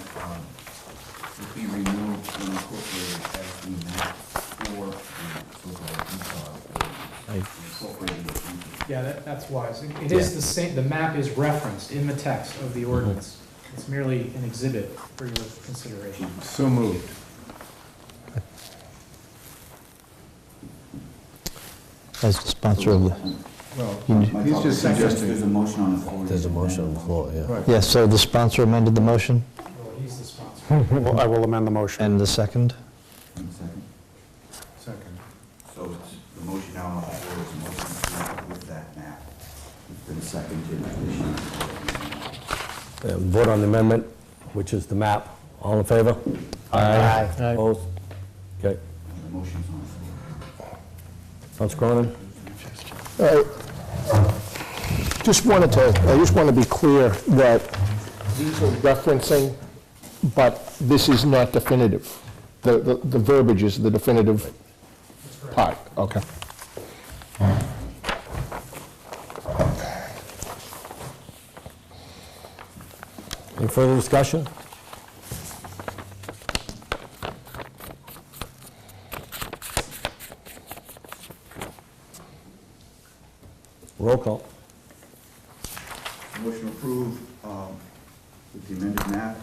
would be removed and incorporated as the map for the so-called Yeah, that's wise. It is the same, the map is referenced in the text of the ordinance. It's merely an exhibit for your consideration. So moved. As the sponsor of the... Well, he's just suggesting there's a motion on the floor. There's a motion on the floor, yeah. Right. Yes, so the sponsor amended the motion, Well, he's the sponsor. Well, I will amend the motion. and the second? And second. Second. So it's, the motion now on the floor is a motion with that map. Then seconded. Vote on the amendment, which is the map. All in favor? Aye. Opposed? Okay. The motion's on the floor. Councilor Cronin? just want to be clear that these are referencing, but this is not definitive. The verbiage is the definitive part. Okay. Any further discussion? Roll call. Motion to approve with the amended map,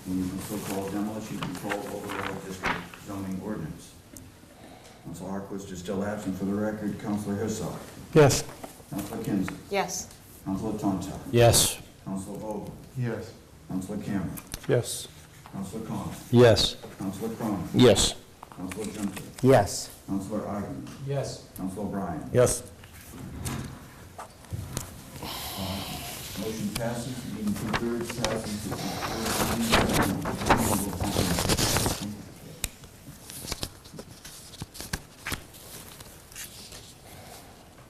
the so-called demolition control overlay district zoning ordinance. Councilor Harquist is still absent. For the record, Councilor Herzog. Yes. Councilor Kinsler. Yes. Councilor Tontar. Yes. Councilor Vogel. Yes. Councilor Cameron. Yes. Councilor Con. Yes. Councilor Cronin. Yes. Councilor Junta. Yes. Councilor Agaman. Yes. Councilor O'Brien. Yes. Motion passes, even two-thirds passes.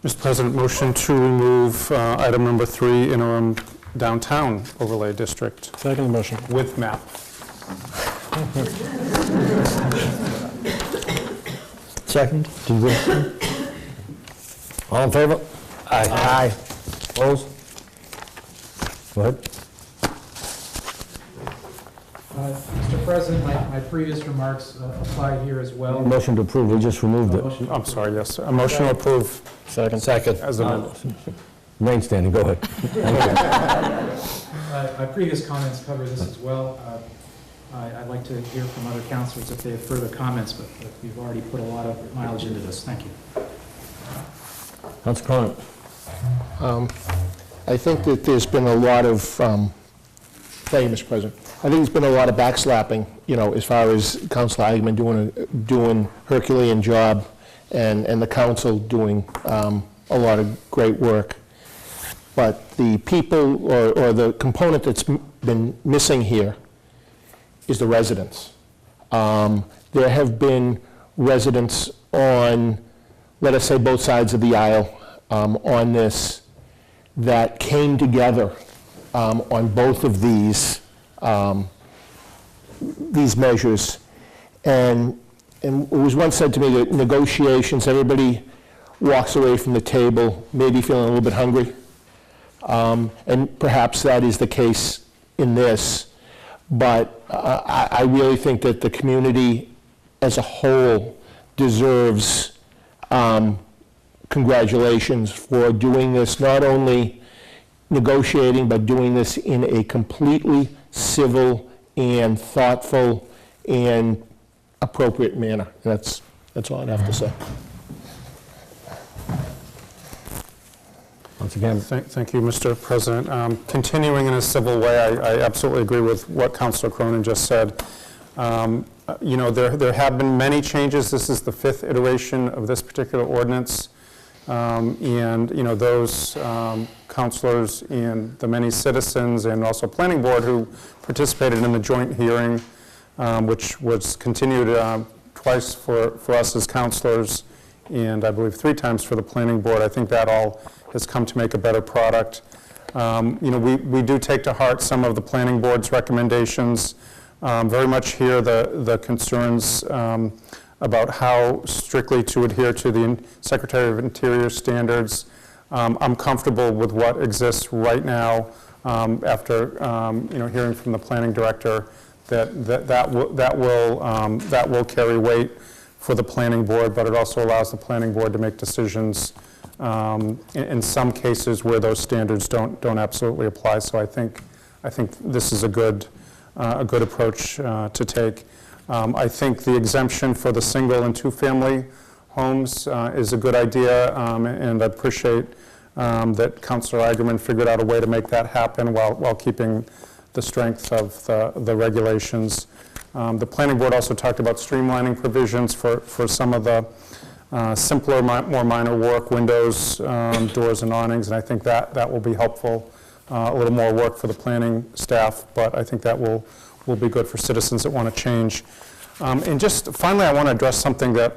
Mr. President, motion to remove item number 3, interim downtown overlay district. Second motion. With map. Second. All in favor? Aye. Aye. Opposed? Go ahead. Mr. President, my previous remarks apply here as well. Motion to approve, we just removed it. I'm sorry, yes. A motion to approve. Second. As amended. Remain standing, go ahead. My previous comments cover this as well. I'd like to hear from other councilors if they have further comments, but we've already put a lot of mileage into this. Thank you. Councilor Cronin. I think that there's been a lot of, thank you, Mr. President. I think there's been a lot of backslapping, as far as Councilor Agaman doing Herculean job and the council doing a lot of great work. But the people or the component that's been missing here is the residents. There have been residents on, let us say, both sides of the aisle on this that came together on both of these measures. And it was once said to me that negotiations, everybody walks away from the table maybe feeling a little bit hungry. And perhaps that is the case in this. But I really think that the community as a whole deserves congratulations for doing this, not only negotiating, but doing this in a completely civil and thoughtful and appropriate manner. That's all I'd have to say. Once again, thank you, Mr. President. Continuing in a civil way, I absolutely agree with what Councilor Cronin just said. There have been many changes. This is the 5th iteration of this particular ordinance. Those councilors and the many citizens and also planning board who participated in the joint hearing, which was continued twice for us as councilors and I believe 3 times for the planning board. I think that all has come to make a better product. We do take to heart some of the planning board's recommendations. Very much hear the concerns about how strictly to adhere to the Secretary of Interior standards. I'm comfortable with what exists right now after hearing from the planning director that will carry weight for the planning board, but it also allows the planning board to make decisions in some cases where those standards don't absolutely apply. So I think this is a good approach to take. I think the exemption for the single and 2-family homes is a good idea, and I appreciate that Councilor Agaman figured out a way to make that happen while keeping the strength of the regulations. The planning board also talked about streamlining provisions for some of the simpler, more minor work, windows, doors, and awnings, and I think that will be helpful. A little more work for the planning staff, but I think that will be good for citizens that want to change. And just finally, I want to address something that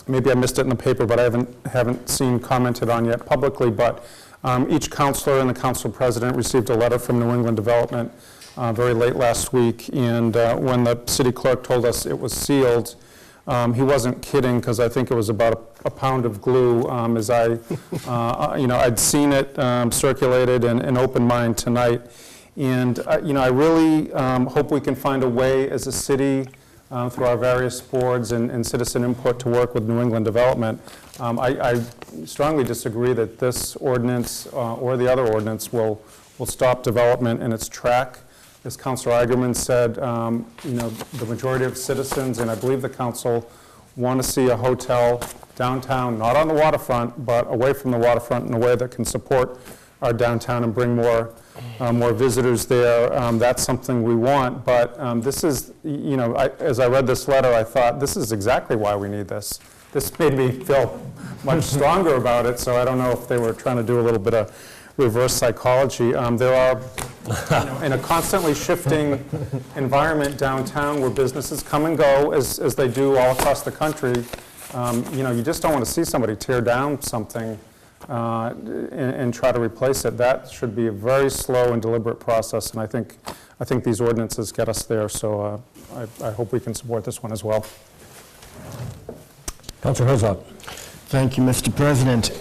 maybe I missed it in the paper, but I haven't seen commented on yet publicly, but Each counselor and the council president received a letter from New England Development very late last week, and when the city clerk told us it was sealed, he wasn't kidding, because I think it was about a pound of glue, as I'd seen it circulated in an open mind tonight. And, I really hope we can find a way as a city through our various boards and citizen input to work with New England Development. I strongly disagree that this ordinance or the other ordinance will stop development in its track. As Councilor Eigenman said, the majority of citizens, and I believe the council, want to see a hotel downtown, not on the waterfront, but away from the waterfront in a way that can support our downtown and bring more visitors there. That's something we want, but this is, as I read this letter, I thought, this is exactly why we need this. This made me feel much stronger about it, so I don't know if they were trying to do a little bit of reverse psychology. There are, in a constantly shifting environment downtown where businesses come and go as they do all across the country, you just don't want to see somebody tear down something and try to replace it. That should be a very slow and deliberate process, and I think these ordinances get us there, so I hope we can support this one as well. Councilor Herzog. Thank you, Mr. President.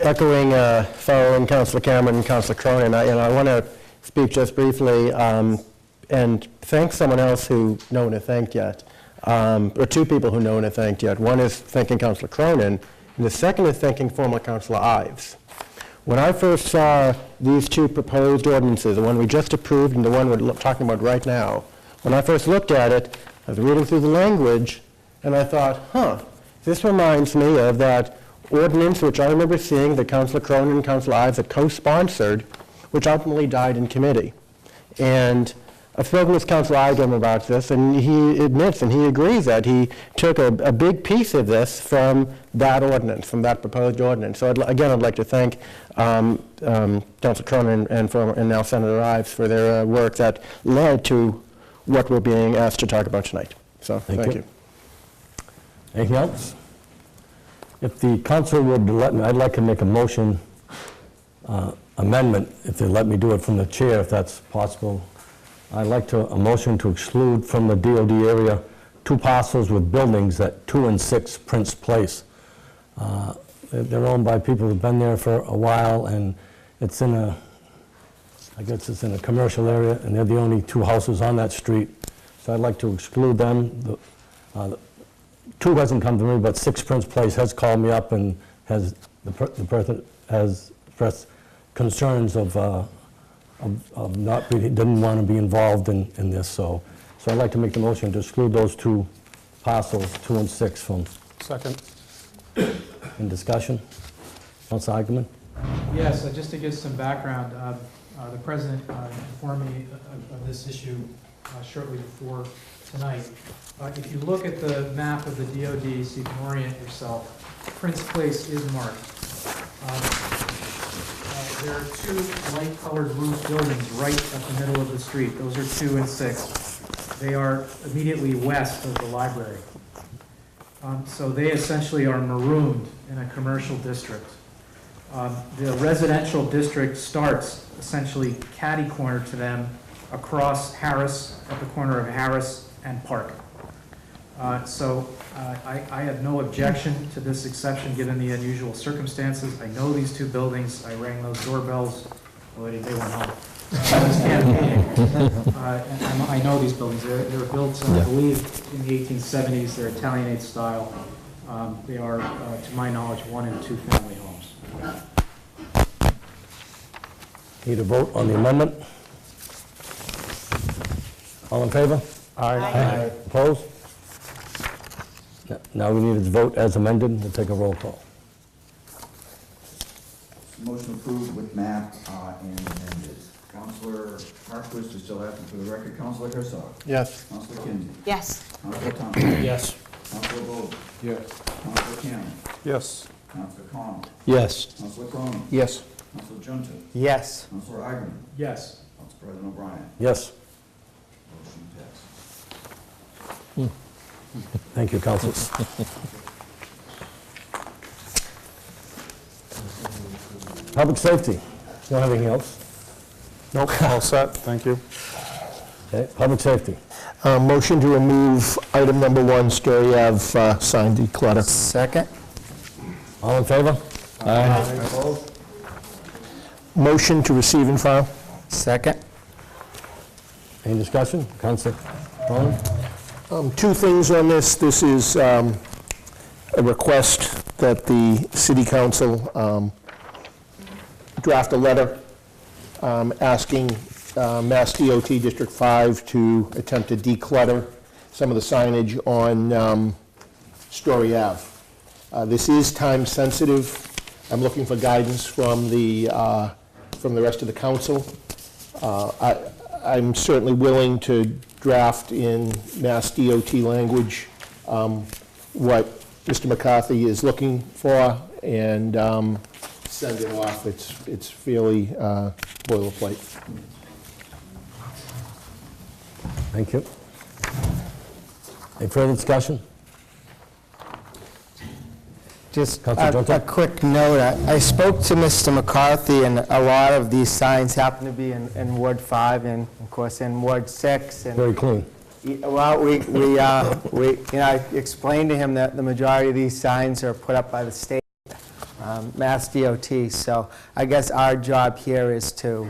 Echoing following Councilor Cameron and Councilor Cronin, I want to speak just briefly and thank someone else who no one has thanked yet, or two people who no one has thanked yet. One is thanking Councilor Cronin, and the second is thanking former Councilor Ives. When I first saw these two proposed ordinances, the one we just approved and the one we're talking about right now, when I first looked at it, I was reading through the language, and I thought, this reminds me of that ordinance which I remember seeing that Councilor Cronin and Councilor Ives had co-sponsored, which ultimately died in committee. And I've spoken with Councilor Igam about this, and he admits and he agrees that he took a big piece of this from that ordinance, from that proposed ordinance. So again, I'd like to thank Councilor Cronin and now Senator Ives for their work that led to what we're being asked to talk about tonight. So thank you. Anything else? If the council would let me, I'd like to make a motion amendment, if they let me do it from the chair, if that's possible. I'd like a motion to exclude from the DOD area 2 parcels with buildings at 2 and 6 Prince Place. They're owned by people who've been there for a while, and it's in I guess it's in a commercial area, and they're the only 2 houses on that street. So I'd like to exclude them. 2 hasn't come to me, but 6 Prince Place has called me up and the person has expressed concerns of not really, didn't want to be involved in this. So I'd like to make the motion to exclude those 2 parcels, 2 and 6 from. Second. In discussion. Councilor Eigenman? Yes, just to give some background, the President informed me of this issue shortly before tonight. If you look at the map of the DOD, so you can orient yourself, Prince Place is marked. There are 2 light-colored roof buildings right at the middle of the street. Those are 2 and 6. They are immediately west of the library. So they essentially are marooned in a commercial district. The residential district starts essentially catty-corner to them across Harris, at the corner of Harris and Park. So I have no objection to this exception given the unusual circumstances. I know these 2 buildings. I rang those doorbells. Well, they went home. I was campaigning. And I know these buildings. They were built, I believe, in the 1870s. They're Italianate style. They are, to my knowledge, 1 and 2 family homes. Need a vote on the amendment? All in favor? Aye. Opposed? Now we need a vote as amended. We'll take a roll call. Motion approved with map and amended. Councilor Harquist is still acting for the record. Councilor Herzog. Yes. Councilor Kinsey. Yes. Councilor Thompson. Yes. Councilor Bowles. Yes. Councilor Cameron. Yes. Councilor Connell. Yes. Councilor Cronin. Yes. Councilor Junta. Yes. Councilor Eigenman. Yes. Council President O'Brien. Yes. Motion passed. Thank you, councilors. Public safety, don't have anything else? Nope, all set, thank you. Okay, public safety. Motion to remove item number 1, Story Ave sign declutter. Second. All in favor? Aye. Motion to receive and file. Second. Any discussion? Councilor Cronin? 2 things on this. This is a request that the city council draft a letter asking Mass DOT District 5 to attempt to declutter some of the signage on Story Ave. This is time sensitive. I'm looking for guidance from the rest of the council. I'm certainly willing to draft in Mass DOT language what Mr. McCarthy is looking for and send it off. It's fairly boilerplate. Thank you. Any further discussion? Just a quick note, I spoke to Mr. McCarthy, and a lot of these signs happen to be in Ward 5 and, of course, in Ward 6. And Very clean. well, I explained to him that the majority of these signs are put up by the state, Mass DOT. So I guess our job here is to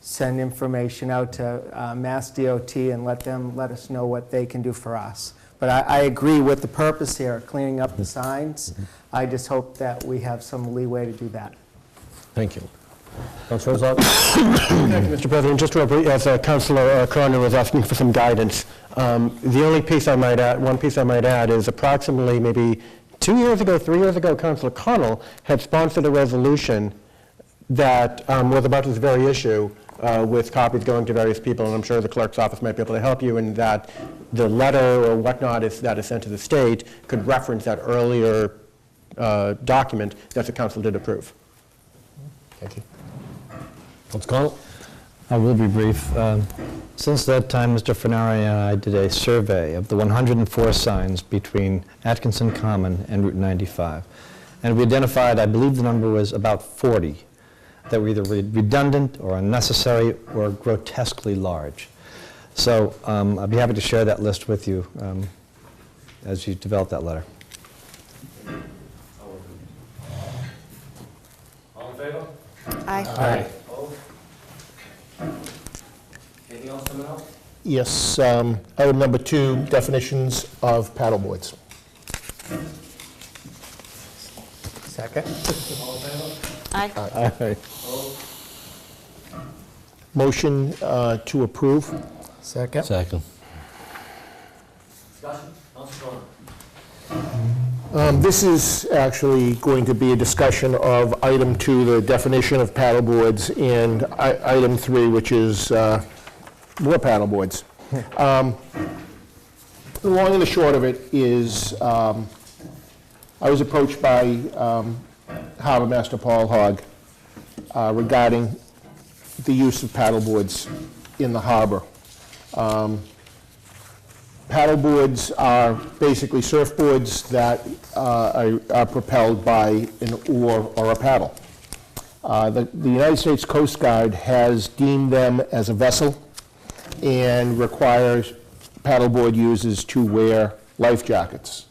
send information out to Mass DOT and let us know what they can do for us. But I agree with the purpose here, cleaning up the signs. I just hope that we have some leeway to do that. Thank you. Councilor Herzog? Thank you, Mr. President. Just real brief, as Councilor Cronin was asking for some guidance, the only piece I might add, one piece I might add is approximately maybe 2 years ago, 3 years ago, Councilor Connell had sponsored a resolution that was about this very issue with copies going to various people, and I'm sure the clerk's office might be able to help you in that the letter or whatnot that is sent to the state could reference that earlier document that the council did approve. Thank you. Let's call. I will be brief. Since that time, Mr. Fenari and I did a survey of the 104 signs between Atkinson Common and Route 95. And we identified, I believe the number was about 40, that were either redundant or unnecessary or grotesquely large. So I'd be happy to share that list with you as you develop that letter. All in favor? Aye. Opposed? Anything else coming up? Yes, item number 2, definitions of paddleboards. Second. All in favor? Aye. Aye. Opposed? Motion to approve. Second. Second. Discussion? Councilor Cronin. This is actually going to be a discussion of item 2, the definition of paddleboards, and item 3, which is more paddleboards. The long and the short of it is I was approached by Harbor Master Paul Hogg regarding the use of paddleboards in the harbor. Paddleboards are basically surfboards that are propelled by an oar or a paddle. The United States Coast Guard has deemed them as a vessel and requires paddleboard users to wear life jackets.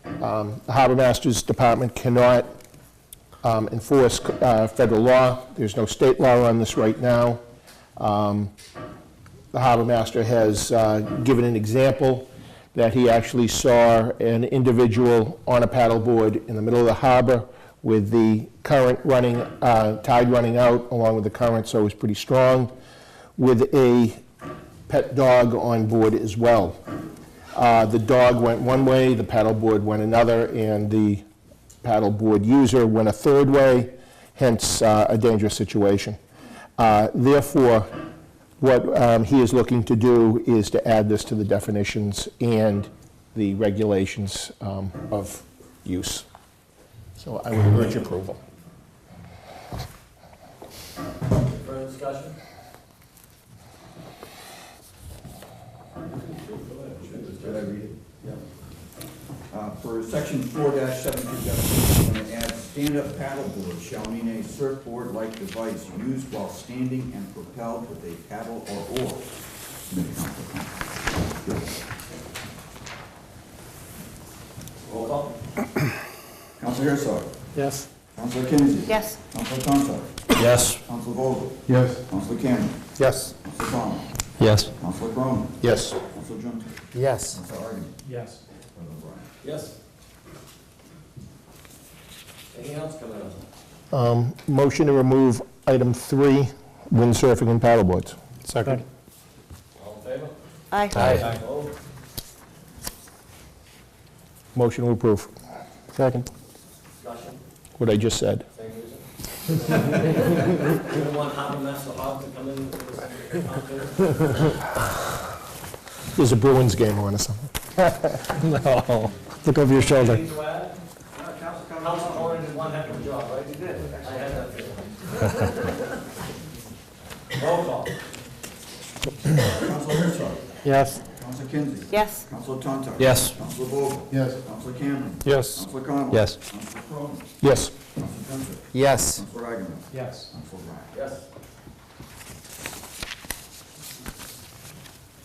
The Harbor Master's Department cannot enforce federal law. There's no state law on this right now. The Harbor Master has given an example that he actually saw an individual on a paddleboard in the middle of the harbor with the current running, tide running out along with the current, so it was pretty strong, with a pet dog on board as well. The dog went one way, the paddleboard went another, and the paddleboard user went a third way, hence a dangerous situation. Therefore, what he is looking to do is to add this to the definitions and the regulations of use. So I would urge approval. Further discussion? Did I read it? Yeah. For section 4-727, I'm going to add stand-up paddle board shall mean a surfboard-like device used while standing and propelled with a paddle or oar. Submitted, Council Con. Roll call. Council Herzog. Yes. Council Kinsey. Yes. Council Tontar. Yes. Council Vogel. Yes. Council Cameron. Yes. Council Con. Yes. Council Cronin. Yes. Council Junta. Yes. Council Arden. Yes. President O'Brien. Yes. Anything else coming up? Motion to remove item 3, windsurfing and paddleboards. Second. All in favor? Aye. Opposed? Motion to approve. Second. Discussion? What I just said. Same reason? You don't want Harbor Master Hog to come in with this? There's a Bruins game on or something. No. Look over your shoulder. Anything to add? Council Cronin did one heck of a job, right? He did. I had that feeling. Roll call. Council Herzog. Yes. Council Kinsey. Yes. Council Tontar. Yes. Council Vogel. Yes. Council Cameron. Yes. Council Conway. Yes. Council Cronin. Yes. Council Junta. Yes. Council Agaman. Yes. Council O'Brien. Yes.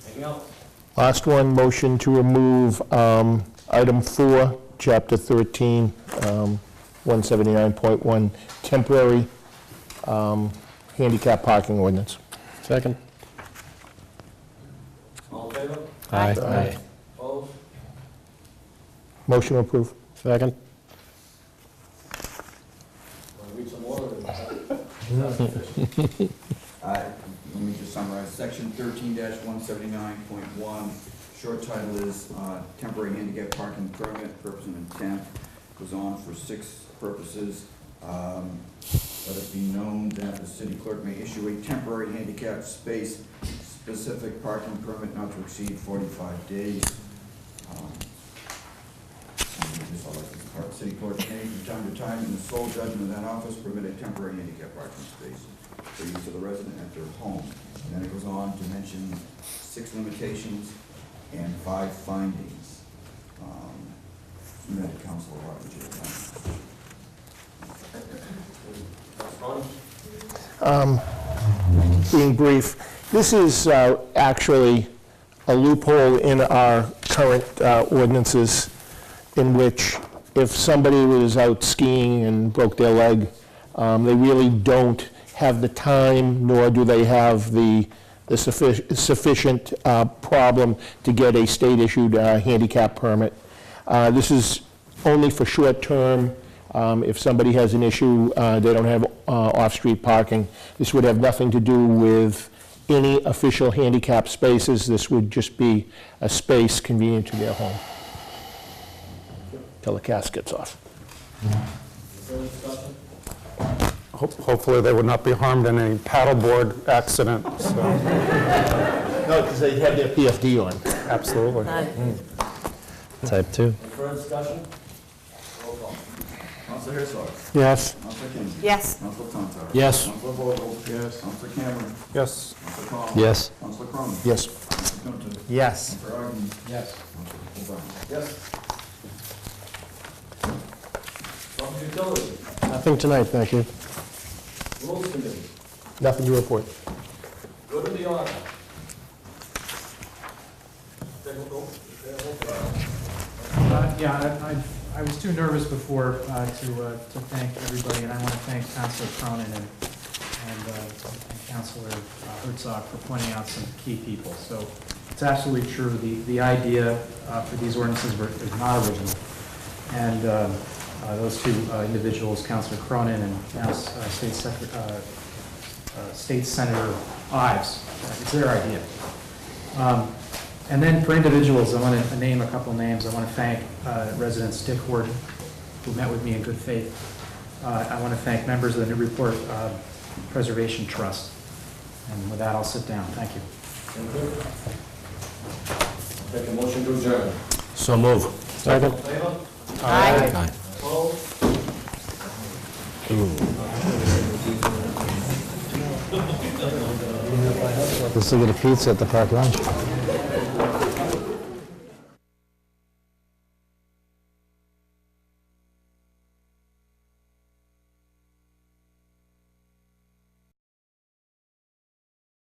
Anything else? Last one, motion to remove item 4, chapter 13, 179.1, temporary handicap parking ordinance. Second. All in favor? Aye. Opposed? Motion to approve. Second. Want to read some more? Let me just summarize. Section 13-179.1, short title is temporary handicap parking permit, purpose and intent. Goes on for 6 purposes. Let it be known that the city clerk may issue a temporary handicap space specific parking permit not to exceed 45 days. City clerk may from time to time in the sole judgment of that office permit a temporary handicap parking space for use of the resident at their home. And then it goes on to mention 6 limitations and 5 findings. Submitted to Council of Being brief, this is actually a loophole in our current ordinances in which if somebody was out skiing and broke their leg, they really don't have the time, nor do they have the sufficient problem to get a state-issued handicap permit. This is only for short term. If somebody has an issue, they don't have off-street parking. This would have nothing to do with any official handicap spaces. This would just be a space convenient to their home till the cast gets off. Further discussion? Hopefully, they would not be harmed in any paddleboard accident, so. No, because they have their PFD on. Absolutely. Type 2. Any further discussion? Roll call. Council Herzog. Yes. Council Kinsey. Yes. Council Tontar. Yes. Council Vogel. Yes. Council Cameron. Yes. Council Conway. Yes. Council Cronin. Yes. Council Junta. Yes. Council Agaman. Yes. Council O'Brien. Yes. Public Utility, Nothing tonight, thank you. Rules Committee, Nothing to report. good in the order. Yeah, I was too nervous before to thank everybody, and I want to thank Councilor Cronin and Councilor Herzog for pointing out some key people. So it's absolutely true, the idea for these ordinances is not original. And those 2 individuals, Councilor Cronin and now State Senator Ives, it's their idea. And then for individuals, I want to name a couple names. I want to thank resident Dick Horton, who met with me in good faith. I want to thank members of the Newburyport Preservation Trust. And with that, I'll sit down. Thank you. Thank you. Take a motion to adjourn. So move. Second. All in favor? Aye. Opposed? Let's go get a pizza at the park lunch.